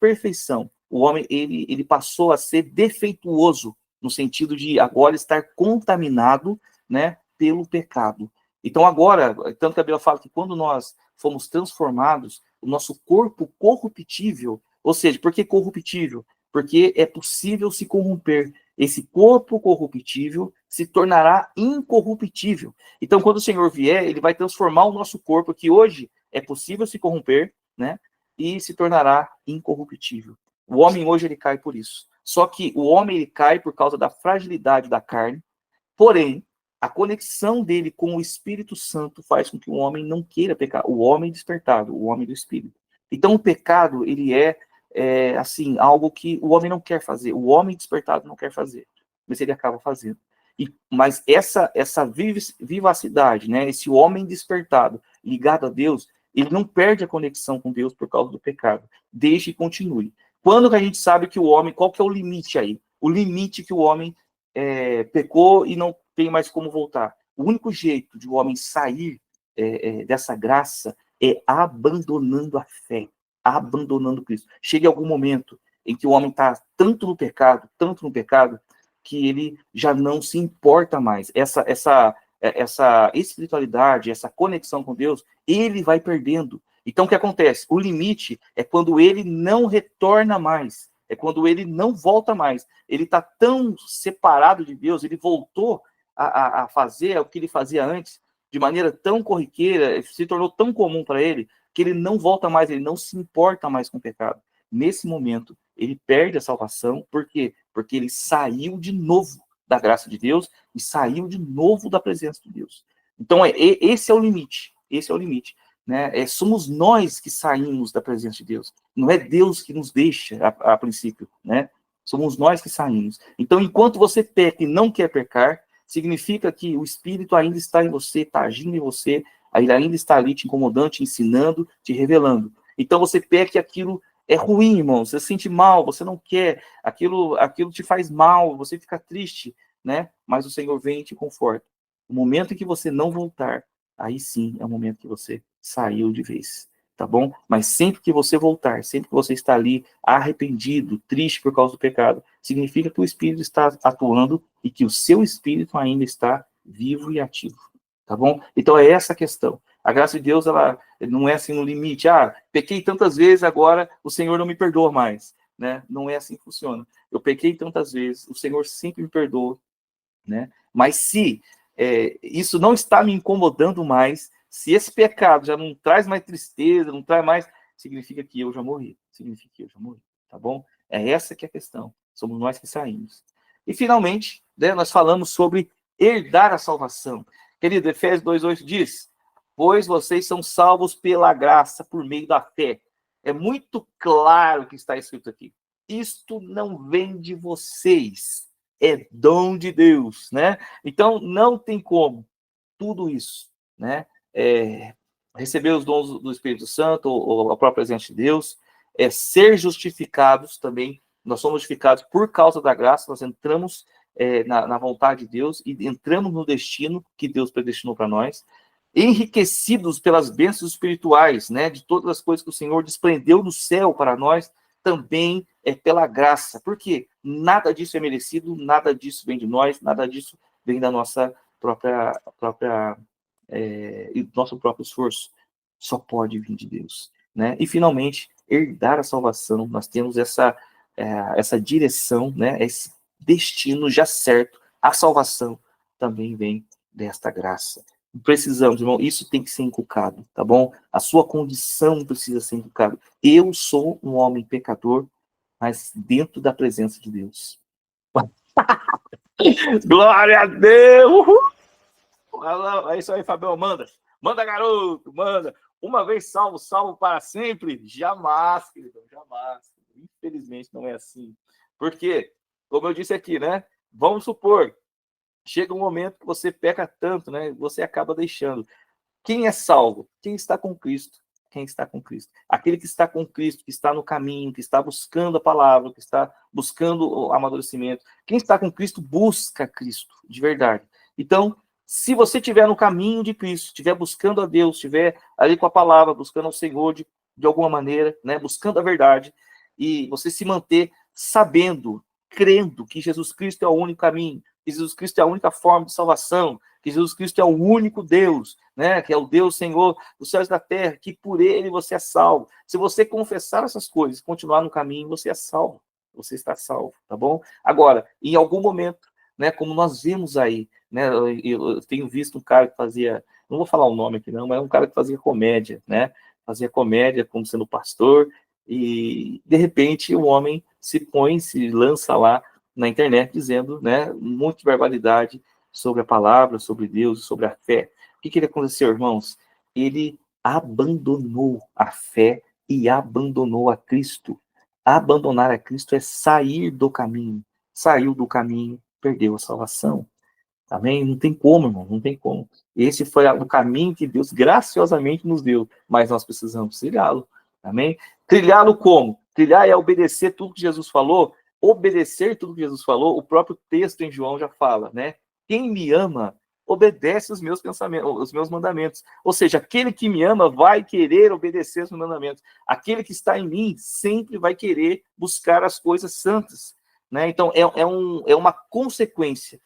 perfeição. O homem ele passou a ser defeituoso, no sentido de agora estar contaminado, né, pelo pecado. Então agora, tanto que a Bíblia fala que quando nós fomos transformados, o nosso corpo corruptível, ou seja, por que corruptível? Porque é possível se corromper. Esse corpo corruptível se tornará incorruptível. Então, quando o Senhor vier, ele vai transformar o nosso corpo, que hoje é possível se corromper, né? E se tornará incorruptível. O homem hoje ele cai por isso. Só que o homem ele cai por causa da fragilidade da carne, porém, a conexão dele com o Espírito Santo faz com que o homem não queira pecar. O homem despertado, o homem do Espírito. Então, o pecado, ele assim, algo que o homem não quer fazer. O homem despertado não quer fazer, mas ele acaba fazendo. Mas essa vivacidade, né, esse homem despertado, ligado a Deus, ele não perde a conexão com Deus por causa do pecado. Deixe e continue. Quando que a gente sabe que o homem, qual que é o limite aí? O limite que o homem pecou e não tem mais como voltar. O único jeito de o homem sair dessa graça é abandonando a fé, abandonando Cristo. Chega algum momento em que o homem está tanto no pecado, que ele já não se importa mais. Essa espiritualidade, essa conexão com Deus, ele vai perdendo. Então, o que acontece? O limite é quando ele não retorna mais. É quando ele não volta mais. Ele está tão separado de Deus, ele voltou a fazer o que ele fazia antes, de maneira tão corriqueira, se tornou tão comum para ele, que ele não volta mais, ele não se importa mais com o pecado. Nesse momento, ele perde a salvação. Por quê? Porque ele saiu de novo da graça de Deus e saiu de novo da presença de Deus. Então, esse é o limite. Esse é o limite. Né? Somos nós que saímos da presença de Deus. Não é Deus que nos deixa a princípio. Né? Somos nós que saímos. Então, enquanto você peca e não quer pecar, significa que o Espírito ainda está em você, está agindo em você, ele ainda está ali te incomodando, te ensinando, te revelando. Então, você peca e aquilo é ruim, irmão. Você se sente mal, você não quer, aquilo te faz mal, você fica triste, né? Mas o Senhor vem e te conforta. No momento em que você não voltar, aí sim é o momento que você saiu de vez, tá bom? Mas sempre que você voltar, sempre que você está ali arrependido, triste por causa do pecado, significa que o Espírito está atuando e que o seu Espírito ainda está vivo e ativo, tá bom? Então é essa a questão. A graça de Deus, ela não é assim no limite. Pequei tantas vezes, agora o Senhor não me perdoa mais, né? Não é assim que funciona. Eu pequei tantas vezes, o Senhor sempre me perdoa, né? Mas se isso não está me incomodando mais, se esse pecado já não traz mais tristeza, não traz mais, significa que eu já morri. Significa que eu já morri, tá bom? É essa que é a questão. Somos nós que saímos. E, finalmente, né, nós falamos sobre herdar a salvação. Querido, Efésios 2:8 diz: pois vocês são salvos pela graça, por meio da fé. É muito claro o que está escrito aqui. Isto não vem de vocês, é dom de Deus, né? Então, não tem como tudo isso, né? Receber os dons do Espírito Santo, ou a própria presença de Deus, ser justificados também. Nós somos justificados por causa da graça, nós entramos na vontade de Deus e entramos no destino que Deus predestinou para nós, enriquecidos pelas bênçãos espirituais, né? De todas as coisas que o Senhor desprendeu do céu para nós, também é pela graça. Por quê? Nada disso é merecido, nada disso vem de nós, nada disso vem da nossa nosso próprio esforço. Só pode vir de Deus, né? E, finalmente, herdar a salvação. Nós temos essa direção, né? Esse destino já certo. A salvação também vem desta graça. Precisamos, irmão, isso tem que ser inculcado, tá bom? A sua condição precisa ser inculcada. Eu sou um homem pecador, mas dentro da presença de Deus. Glória a Deus! Uhul! É isso aí, Fabião, manda. Manda, garoto, manda. Uma vez salvo, salvo para sempre? Jamais, querido, jamais. Infelizmente não é assim. Porque, como eu disse aqui, né? Vamos supor, chega um momento que você peca tanto, né? Você acaba deixando. Quem é salvo? Quem está com Cristo. Quem está com Cristo. Aquele que está com Cristo, que está no caminho, que está buscando a palavra, que está buscando o amadurecimento. Quem está com Cristo, busca Cristo, de verdade. Então, se você estiver no caminho de Cristo, estiver buscando a Deus, estiver ali com a palavra, buscando ao Senhor de alguma maneira, né? Buscando a verdade, e você se manter sabendo, crendo que Jesus Cristo é o único caminho, que Jesus Cristo é a única forma de salvação, que Jesus Cristo é o único Deus, né? Que é o Deus Senhor dos céus e da terra, que por ele você é salvo. Se você confessar essas coisas, continuar no caminho, você é salvo. Você está salvo, tá bom? Agora, em algum momento, né, como nós vimos aí, né, eu tenho visto um cara que fazia, não vou falar o nome aqui não, mas um cara que fazia comédia, né? Fazia comédia como sendo pastor, e de repente o homem se lança lá na internet dizendo, né, um monte de barbaridade sobre a palavra, sobre Deus, sobre a fé. O que aconteceu, irmãos? Ele abandonou a fé e abandonou a Cristo. Abandonar a Cristo é sair do caminho. Saiu do caminho, perdeu a salvação. Amém? Não tem como, irmão, não tem como. Esse foi o caminho que Deus graciosamente nos deu, mas nós precisamos trilhá-lo. Amém? Trilhá-lo como? Trilhar é obedecer tudo que Jesus falou. Obedecer tudo que Jesus falou, o próprio texto em João já fala, né? Quem me ama, obedece os meus pensamentos, os meus mandamentos. Ou seja, aquele que me ama vai querer obedecer os meus mandamentos. Aquele que está em mim sempre vai querer buscar as coisas santas. Né? Então, é uma consequência.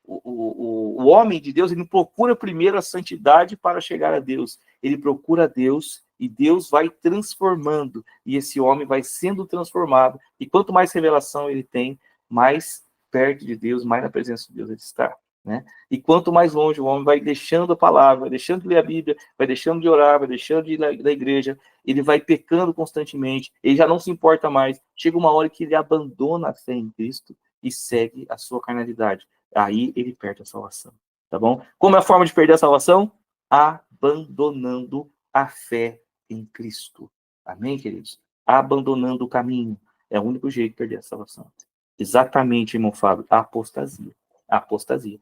O homem de Deus, ele não procura primeiro a santidade para chegar a Deus. Ele procura Deus e Deus vai transformando. E esse homem vai sendo transformado. E quanto mais revelação ele tem, mais perto de Deus, mais na presença de Deus ele está. Né? E quanto mais longe o homem vai deixando a palavra, vai deixando de ler a Bíblia, vai deixando de orar, vai deixando de ir da igreja, ele vai pecando constantemente, ele já não se importa mais. Chega uma hora que ele abandona a fé em Cristo e segue a sua carnalidade. Aí ele perde a salvação, tá bom? Como é a forma de perder a salvação? Abandonando a fé em Cristo. Amém, queridos? Abandonando o caminho. É o único jeito de perder a salvação. Exatamente, irmão Fábio, a apostasia. A apostasia.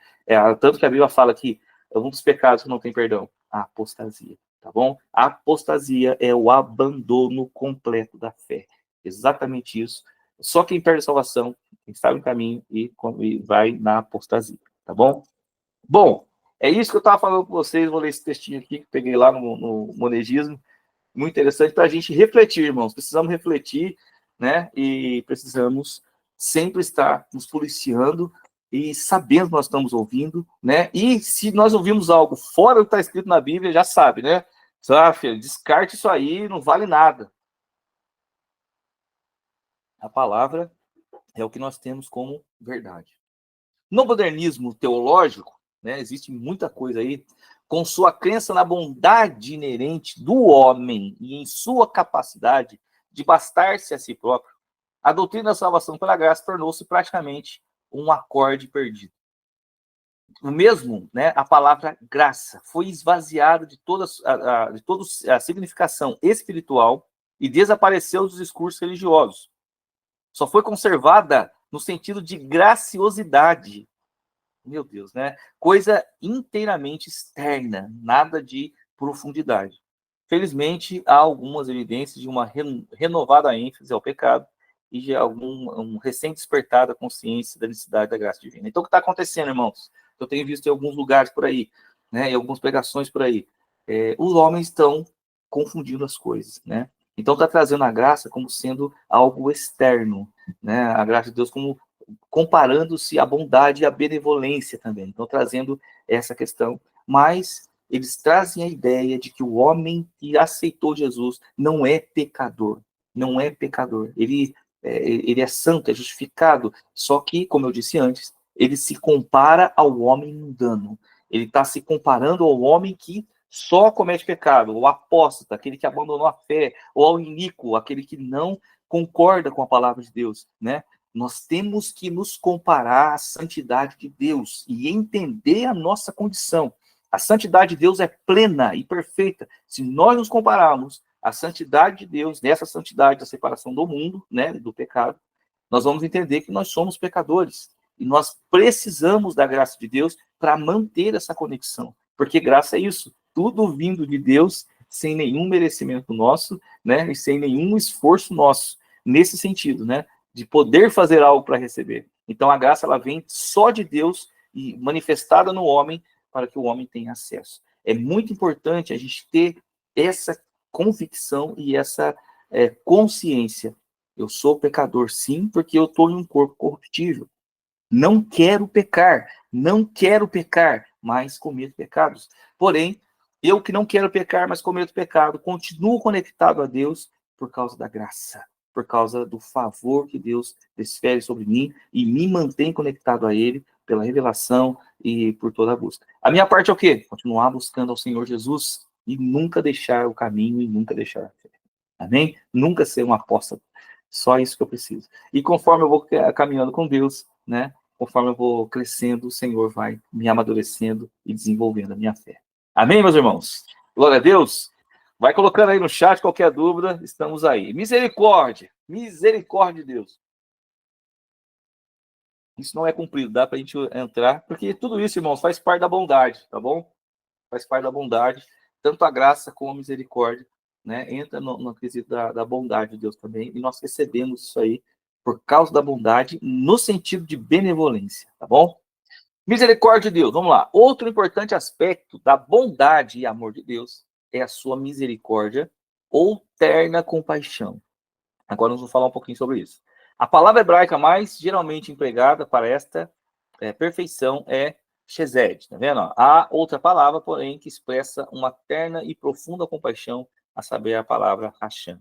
Tanto que a Bíblia fala que é um dos pecados que não tem perdão. A apostasia, tá bom? A apostasia é o abandono completo da fé. Exatamente isso. Só quem perde a salvação, quem está no caminho e vai na apostasia, tá bom? Bom, é isso que eu estava falando com vocês. Vou ler esse textinho aqui que peguei lá no Monegismo. Muito interessante para a gente refletir, irmãos. Precisamos refletir, né? E precisamos sempre estar nos policiando e sabendo que nós estamos ouvindo, né? E se nós ouvimos algo fora do que está escrito na Bíblia, já sabe, né? Filho, descarte isso aí, não vale nada. A palavra é o que nós temos como verdade. No modernismo teológico, né, existe muita coisa aí, com sua crença na bondade inerente do homem e em sua capacidade de bastar-se a si próprio, a doutrina da salvação pela graça tornou-se praticamente um acorde perdido. O mesmo, né, a palavra graça foi esvaziada de toda a significação espiritual e desapareceu dos discursos religiosos. Só foi conservada no sentido de graciosidade. Meu Deus, né? Coisa inteiramente externa, nada de profundidade. Felizmente, há algumas evidências de uma renovada ênfase ao pecado e de um recém despertada consciência da necessidade da graça divina. Então, o que está acontecendo, irmãos? Eu tenho visto em alguns lugares por aí, né, em algumas pregações por aí. Os homens estão confundindo as coisas, né? Então, está trazendo a graça como sendo algo externo, né? A graça de Deus como comparando-se à bondade e à benevolência também. Então, trazendo essa questão. Mas eles trazem a ideia de que o homem que aceitou Jesus não é pecador. Não é pecador. Ele é santo, é justificado. Só que, como eu disse antes, ele se compara ao homem mundano. Ele está se comparando ao homem que só comete pecado, o apóstata, aquele que abandonou a fé, ou ao iníquo, aquele que não concorda com a palavra de Deus, né? Nós temos que nos comparar à santidade de Deus e entender a nossa condição. A santidade de Deus é plena e perfeita. Se nós nos compararmos à santidade de Deus, nessa santidade da separação do mundo, né, do pecado, nós vamos entender que nós somos pecadores. E nós precisamos da graça de Deus para manter essa conexão. Porque graça é isso, tudo vindo de Deus, sem nenhum merecimento nosso, né, e sem nenhum esforço nosso, nesse sentido, né, de poder fazer algo para receber. Então a graça ela vem só de Deus e manifestada no homem para que o homem tenha acesso. É muito importante a gente ter essa convicção e essa consciência. Eu sou pecador, sim, porque eu estou em um corpo corruptível. Não quero pecar, mas cometo pecados. Porém, eu que não quero pecar, mas cometo pecado, continuo conectado a Deus por causa da graça, por causa do favor que Deus desfere sobre mim e me mantém conectado a Ele pela revelação e por toda a busca. A minha parte é o quê? Continuar buscando ao Senhor Jesus e nunca deixar o caminho e nunca deixar a fé. Amém? Nunca ser um apóstolo. Só isso que eu preciso. E conforme eu vou caminhando com Deus, né? Conforme eu vou crescendo, o Senhor vai me amadurecendo e desenvolvendo a minha fé. Amém, meus irmãos? Glória a Deus. Vai colocando aí no chat qualquer dúvida, estamos aí. Misericórdia. Misericórdia de Deus. Isso não é cumprido, dá para a gente entrar, porque tudo isso, irmãos, faz parte da bondade, tá bom? Faz parte da bondade, tanto a graça como a misericórdia, né? Entra no quesito da bondade de Deus também, e nós recebemos isso aí por causa da bondade, no sentido de benevolência, tá bom? Misericórdia de Deus, vamos lá. Outro importante aspecto da bondade e amor de Deus é a sua misericórdia ou terna compaixão. Agora nós vamos falar um pouquinho sobre isso. A palavra hebraica mais geralmente empregada para esta perfeição é chesed, tá vendo? Há outra palavra, porém, que expressa uma terna e profunda compaixão, a saber, a palavra racham.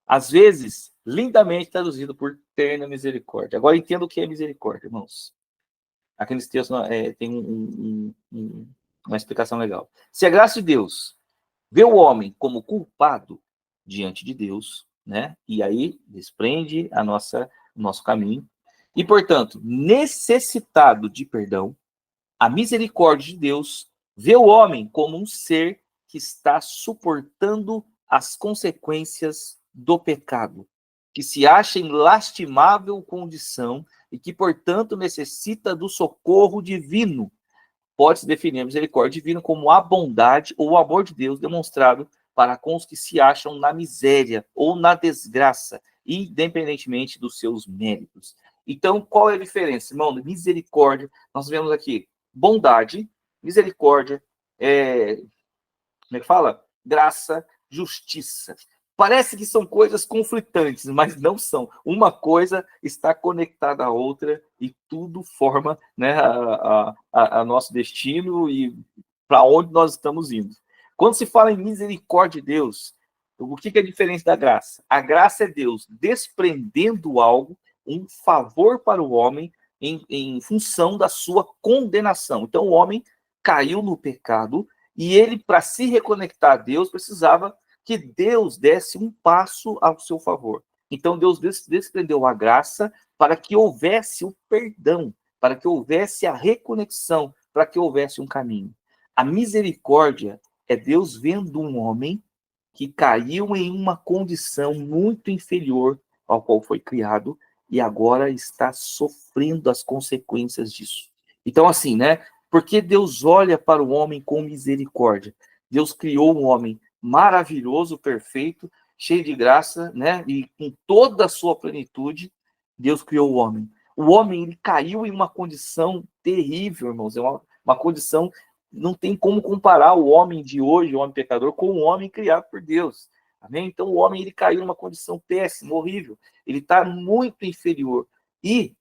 Às vezes, lindamente traduzido por terna misericórdia. Agora entenda o que é misericórdia, irmãos. Aqueles textos tem uma explicação legal. Se a graça de Deus vê o homem como culpado diante de Deus, né? E aí desprende o nosso caminho. E, portanto, necessitado de perdão, a misericórdia de Deus vê o homem como um ser que está suportando as consequências do pecado, que se acha em lastimável condição e que, portanto, necessita do socorro divino. Pode-se definir a misericórdia divina como a bondade ou o amor de Deus demonstrado para com os que se acham na miséria ou na desgraça, independentemente dos seus méritos. Então, qual é a diferença, irmão? Misericórdia, nós vemos aqui bondade, misericórdia, como é que fala? Graça, justiça. Parece que são coisas conflitantes, mas não são. Uma coisa está conectada à outra e tudo forma, né, a nosso destino e para onde nós estamos indo. Quando se fala em misericórdia de Deus, o que é a diferença da graça? A graça é Deus desprendendo algo, um favor para o homem em função da sua condenação. Então o homem caiu no pecado e ele, para se reconectar a Deus, precisava que Deus desse um passo ao seu favor. Então Deus desprendeu a graça para que houvesse o perdão, para que houvesse a reconexão, para que houvesse um caminho. A misericórdia é Deus vendo um homem que caiu em uma condição muito inferior ao qual foi criado e agora está sofrendo as consequências disso. Então, assim, né? Porque Deus olha para o homem com misericórdia. Deus criou um homem maravilhoso, perfeito, cheio de graça, né? E com toda a sua plenitude, Deus criou o homem. O homem, ele caiu em uma condição terrível, irmãos. É uma condição, não tem como comparar o homem de hoje, o homem pecador, com o homem criado por Deus. Amém? Então o homem, ele caiu numa condição péssima, horrível. Ele está muito inferior. E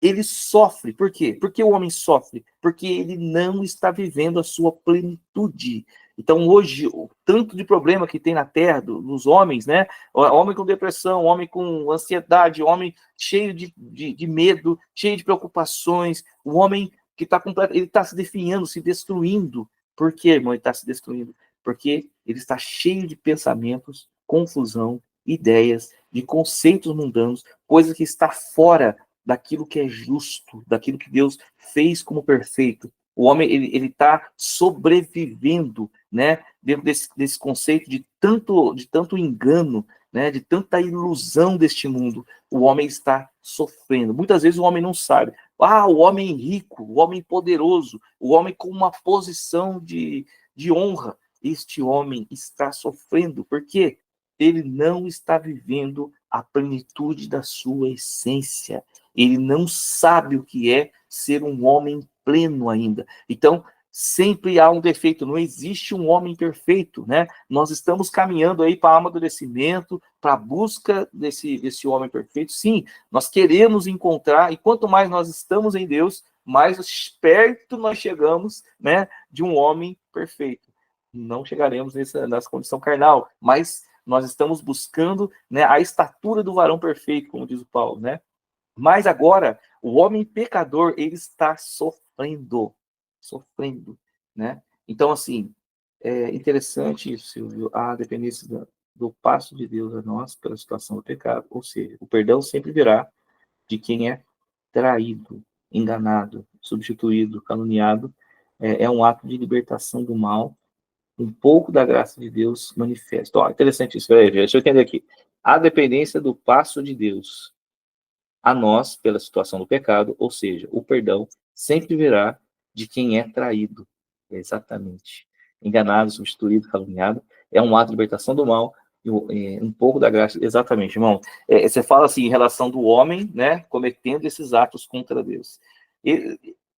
ele sofre. Por quê? Por que o homem sofre? Porque ele não está vivendo a sua plenitude. Então, hoje, o tanto de problema que tem na Terra, dos homens, né? Homem com depressão, homem com ansiedade, homem cheio de medo, cheio de preocupações, o homem que está completo, ele está se definhando, se destruindo. Por quê, irmão? Ele está se destruindo? Porque ele está cheio de pensamentos, confusão, ideias, de conceitos mundanos, coisa que está fora daquilo que é justo, daquilo que Deus fez como perfeito. O homem, ele está sobrevivendo, né, dentro desse conceito de tanto engano, né, de tanta ilusão deste mundo. O homem está sofrendo. Muitas vezes o homem não sabe. O homem rico, o homem poderoso, o homem com uma posição de honra. Este homem está sofrendo. Por quê? Ele não está vivendo a plenitude da sua essência. Ele não sabe o que é ser um homem pleno ainda. Então, Sempre há um defeito, não existe um homem perfeito, né? Nós estamos caminhando aí para amadurecimento, para a busca desse homem perfeito. Sim, nós queremos encontrar, e quanto mais nós estamos em Deus, mais perto nós chegamos, né, de um homem perfeito. Não chegaremos nessa condição carnal, mas nós estamos buscando, né, a estatura do varão perfeito, como diz o Paulo, né? Mas agora, o homem pecador, ele está sofrendo, né? Então, assim, é interessante, Silvio, a dependência do passo de Deus a nós pela situação do pecado, ou seja, o perdão sempre virá de quem é traído, enganado, substituído, caluniado, é um ato de libertação do mal, um pouco da graça de Deus manifesta. Ó, interessante isso, deixa eu entender aqui. A dependência do passo de Deus a nós pela situação do pecado, ou seja, o perdão sempre virá de quem é traído. Exatamente. Enganado, substituído, caluniado. É um ato de libertação do mal, um pouco da graça. Exatamente, irmão. Você fala assim, em relação do homem, né, cometendo esses atos contra Deus.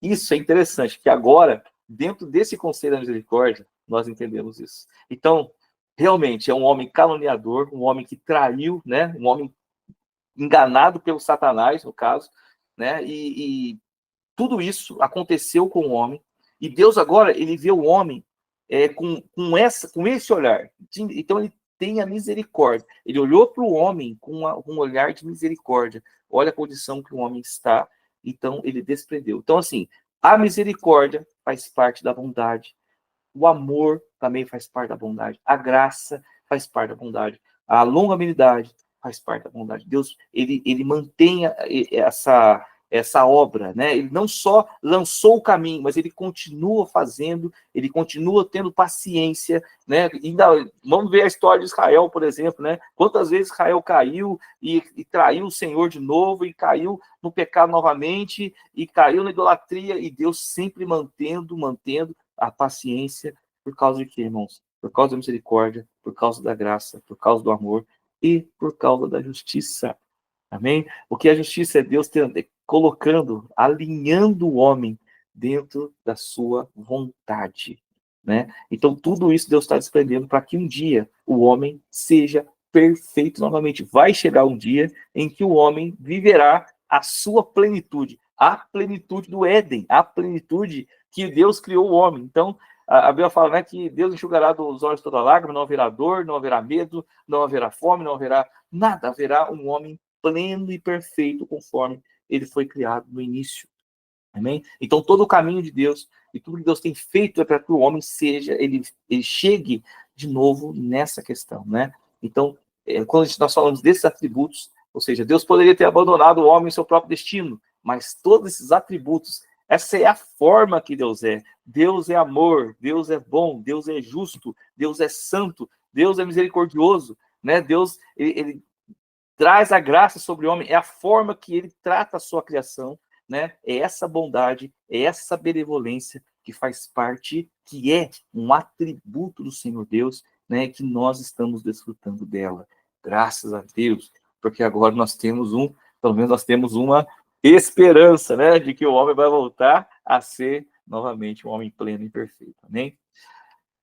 Isso é interessante, que agora, dentro desse conselho da misericórdia, nós entendemos isso. Então, realmente, é um homem caluniador, um homem que traiu, né, um homem enganado pelo Satanás, no caso, né? E tudo isso aconteceu com o homem. E Deus agora, ele vê o homem com esse olhar. Então, ele tem a misericórdia. Ele olhou para o homem com um olhar de misericórdia. Olha a condição que o homem está. Então, ele desprendeu. Então, assim, a misericórdia faz parte da bondade. O amor também faz parte da bondade. A graça faz parte da bondade. A longanimidade faz parte da bondade. Deus, ele mantém essa obra, né? Ele não só lançou o caminho, mas ele continua fazendo, ele continua tendo paciência, né? Vamos ver a história de Israel, por exemplo, né? Quantas vezes Israel caiu e traiu o Senhor de novo, e caiu no pecado novamente, e caiu na idolatria, e Deus sempre mantendo a paciência, por causa de quê, irmãos? Por causa da misericórdia, por causa da graça, por causa do amor e por causa da justiça. Amém? O que a justiça é Deus colocando, alinhando o homem dentro da sua vontade, né? Então, tudo isso Deus está desprendendo para que um dia o homem seja perfeito novamente. Vai chegar um dia em que o homem viverá a sua plenitude, a plenitude do Éden, a plenitude que Deus criou o homem. Então, a Bíblia fala, né, que Deus enxugará dos olhos toda lágrima, não haverá dor, não haverá medo, não haverá fome, não haverá nada. Haverá um homem pleno e perfeito conforme ele foi criado no início. Amém? Então, todo o caminho de Deus e tudo que Deus tem feito é para que o homem ele chegue de novo nessa questão, né? Então, quando nós falamos desses atributos, ou seja, Deus poderia ter abandonado o homem em seu próprio destino, mas todos esses atributos, essa é a forma que Deus é. Deus é amor, Deus é bom, Deus é justo, Deus é santo, Deus é misericordioso, né? Deus, ele traz a graça sobre o homem, é a forma que ele trata a sua criação, né? É essa bondade, é essa benevolência que faz parte, que é um atributo do Senhor Deus, né? Que nós estamos desfrutando dela. Graças a Deus, porque agora pelo menos nós temos uma esperança, né? De que o homem vai voltar a ser novamente um homem pleno e perfeito. Amém?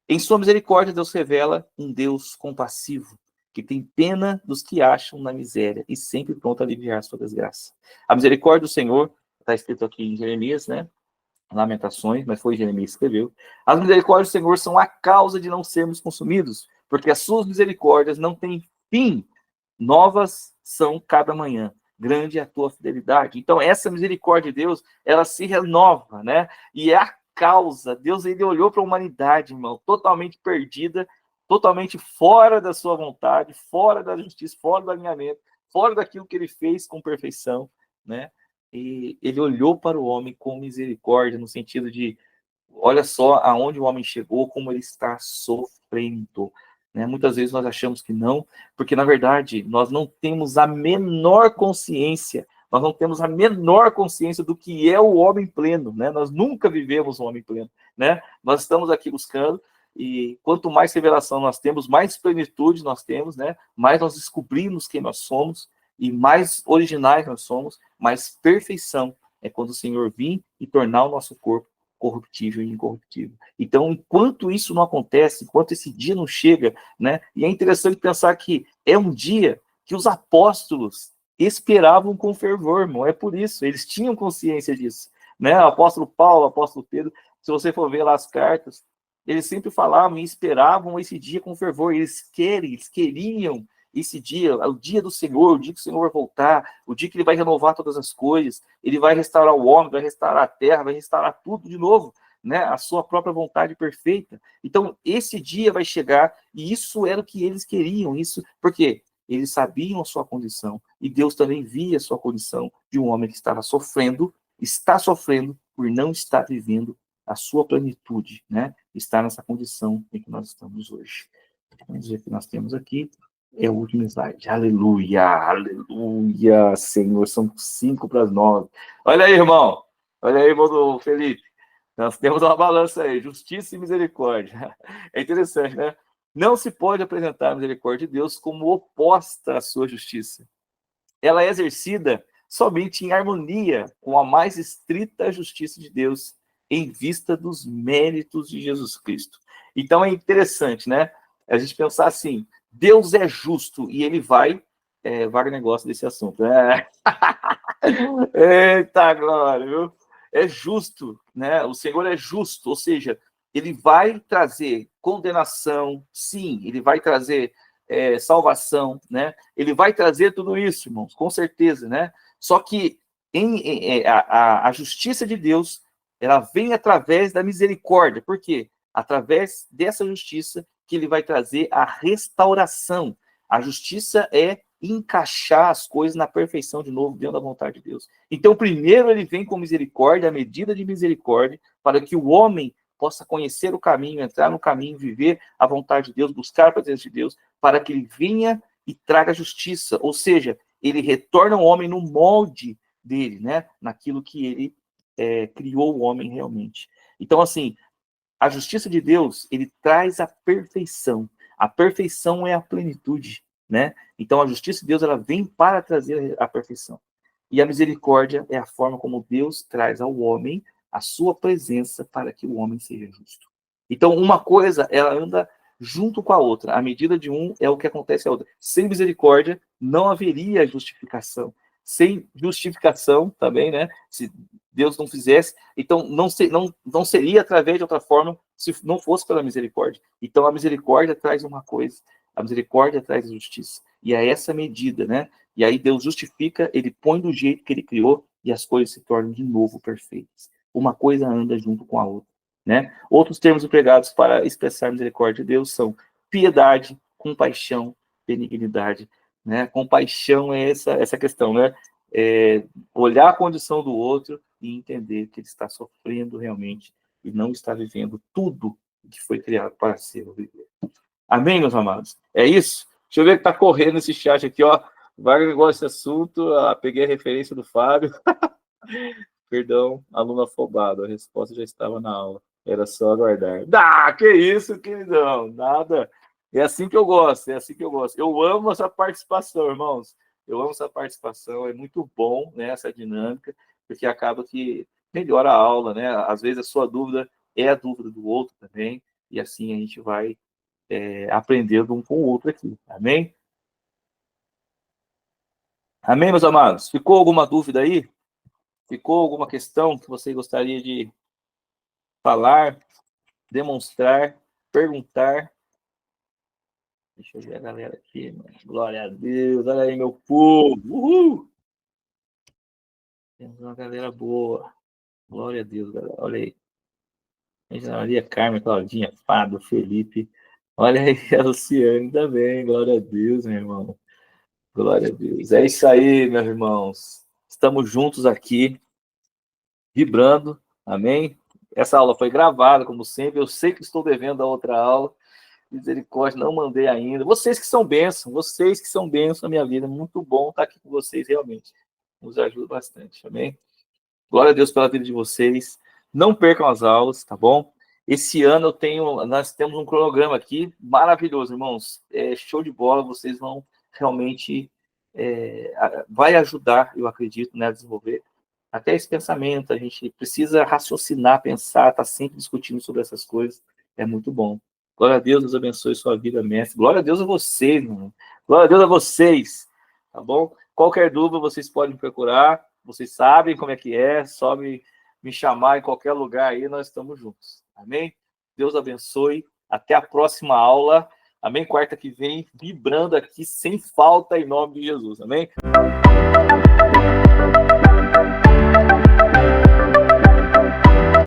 Em sua misericórdia, Deus revela um Deus compassivo, que tem pena dos que acham na miséria e sempre pronto a aliviar sua desgraça. A misericórdia do Senhor, está escrito aqui em Jeremias, né? Lamentações, mas foi Jeremias que escreveu. As misericórdias do Senhor são a causa de não sermos consumidos, porque as suas misericórdias não têm fim. Novas são cada manhã. Grande é a tua fidelidade. Então, essa misericórdia de Deus, ela se renova, né? E é a causa. Deus, ele olhou para a humanidade, irmão, totalmente perdida, totalmente fora da sua vontade, fora da justiça, fora do alinhamento, fora daquilo que ele fez com perfeição, né? E ele olhou para o homem com misericórdia, no sentido de, olha só aonde o homem chegou, como ele está sofrendo. Né? Muitas vezes nós achamos que não, porque na verdade nós não temos a menor consciência, do que é o homem pleno, né? Nós nunca vivemos um homem pleno, né? Nós estamos aqui buscando, e quanto mais revelação nós temos, mais plenitude nós temos, né? Mais nós descobrimos quem nós somos, e mais originais nós somos, mais perfeição é quando o Senhor vir e tornar o nosso corpo corruptível e incorruptível. Então, enquanto isso não acontece, enquanto esse dia não chega, né? E é interessante pensar que é um dia que os apóstolos esperavam com fervor, irmão. É por isso, eles tinham consciência disso, né? O apóstolo Paulo, o apóstolo Pedro, se você for ver lá as cartas, eles sempre falavam e esperavam esse dia com fervor. Eles queriam esse dia, o dia do Senhor, o dia que o Senhor vai voltar, o dia que ele vai renovar todas as coisas, ele vai restaurar o homem, vai restaurar a terra, vai restaurar tudo de novo, né? A sua própria vontade perfeita. Então, esse dia vai chegar, e isso era o que eles queriam, isso, porque eles sabiam a sua condição, e Deus também via a sua condição de um homem que estava sofrendo, está sofrendo por não estar vivendo a sua plenitude, né? Está nessa condição em que nós estamos hoje. Vamos ver o que nós temos aqui. É o último slide. Aleluia, aleluia, Senhor. São 5 para as 9. Olha aí, irmão. Olha aí, irmão do Felipe. Nós temos uma balança aí, justiça e misericórdia. É interessante, né? Não se pode apresentar a misericórdia de Deus como oposta à sua justiça. Ela é exercida somente em harmonia com a mais estrita justiça de Deus, em vista dos méritos de Jesus Cristo. Então é interessante, né? A gente pensar assim, Deus é justo e ele vai... vaga negócio desse assunto. Eita glória, viu? É justo, né? O Senhor é justo, ou seja, ele vai trazer condenação, sim, ele vai trazer salvação, né? Ele vai trazer tudo isso, irmãos, com certeza, né? Só que a justiça de Deus, ela vem através da misericórdia. Por quê? Através dessa justiça que ele vai trazer a restauração. A justiça é encaixar as coisas na perfeição de novo, dentro da vontade de Deus. Então, primeiro ele vem com misericórdia, a medida de misericórdia, para que o homem possa conhecer o caminho, entrar no caminho, viver a vontade de Deus, buscar a presença de Deus, para que ele venha e traga justiça. Ou seja, ele retorna o homem no molde dele, né? Naquilo que ele criou o homem realmente. Então, assim, a justiça de Deus, ele traz a perfeição. A perfeição é a plenitude, né? Então, a justiça de Deus, ela vem para trazer a perfeição. E a misericórdia é a forma como Deus traz ao homem a sua presença para que o homem seja justo. Então, uma coisa, ela anda junto com a outra. A medida de um é o que acontece a outra. Sem misericórdia, não haveria justificação. Sem justificação também, né? Se Deus não fizesse, então não seria através de outra forma se não fosse pela misericórdia. Então, a misericórdia traz uma coisa, a misericórdia traz a justiça. E é essa medida, né? E aí Deus justifica, ele põe do jeito que ele criou e as coisas se tornam de novo perfeitas. Uma coisa anda junto com a outra, né? Outros termos empregados para expressar a misericórdia de Deus são piedade, compaixão, benignidade, né? Compaixão é essa questão, né? Olhar a condição do outro e entender que ele está sofrendo realmente e não está vivendo tudo que foi criado para ser viver. Amém, meus amados? É isso? Deixa eu ver o que está correndo nesse chat aqui, ó. Vai negócio desse assunto. Peguei a referência do Fábio. Perdão, aluno afobado. A resposta já estava na aula. Era só aguardar. Que isso, queridão. Nada. É assim que eu gosto, é assim que eu gosto. Eu amo essa participação, irmãos. Eu amo essa participação. É muito bom, né, essa dinâmica, porque acaba que melhora a aula, né? Às vezes a sua dúvida é a dúvida do outro também. E assim a gente vai aprendendo um com o outro aqui. Amém? Amém, meus amados? Ficou alguma dúvida aí? Ficou alguma questão que você gostaria de falar, demonstrar, perguntar? Deixa eu ver a galera aqui, mano. Glória a Deus. Olha aí, meu povo. Uhul! Temos uma galera boa. Glória a Deus, galera. Olha aí. Maria Carmen, Claudinha, Fábio, Felipe. Olha aí, a Luciane também. Glória a Deus, meu irmão. Glória a Deus. É isso aí, meus irmãos. Estamos juntos aqui, vibrando. Amém? Essa aula foi gravada, como sempre. Eu sei que estou devendo a outra aula. Misericórdia, não mandei ainda. Vocês que são bênção na minha vida. Muito bom estar aqui com vocês, realmente. Nos ajuda bastante, amém? Glória a Deus pela vida de vocês. Não percam as aulas, tá bom? Esse ano nós temos um cronograma aqui maravilhoso, irmãos. Show de bola, vocês vão realmente vai ajudar, eu acredito, né, a desenvolver Até esse pensamento, a gente precisa raciocinar, pensar, tá sempre discutindo sobre essas coisas. É muito bom. Glória a Deus, Deus abençoe sua vida, mestre. Glória a Deus a vocês, mano. Glória a Deus a vocês. Tá bom? Qualquer dúvida, vocês podem procurar. Vocês sabem como é que é. Só me chamar em qualquer lugar aí, nós estamos juntos. Amém? Deus abençoe. Até a próxima aula. Amém? Quarta que vem, vibrando aqui sem falta, em nome de Jesus. Amém?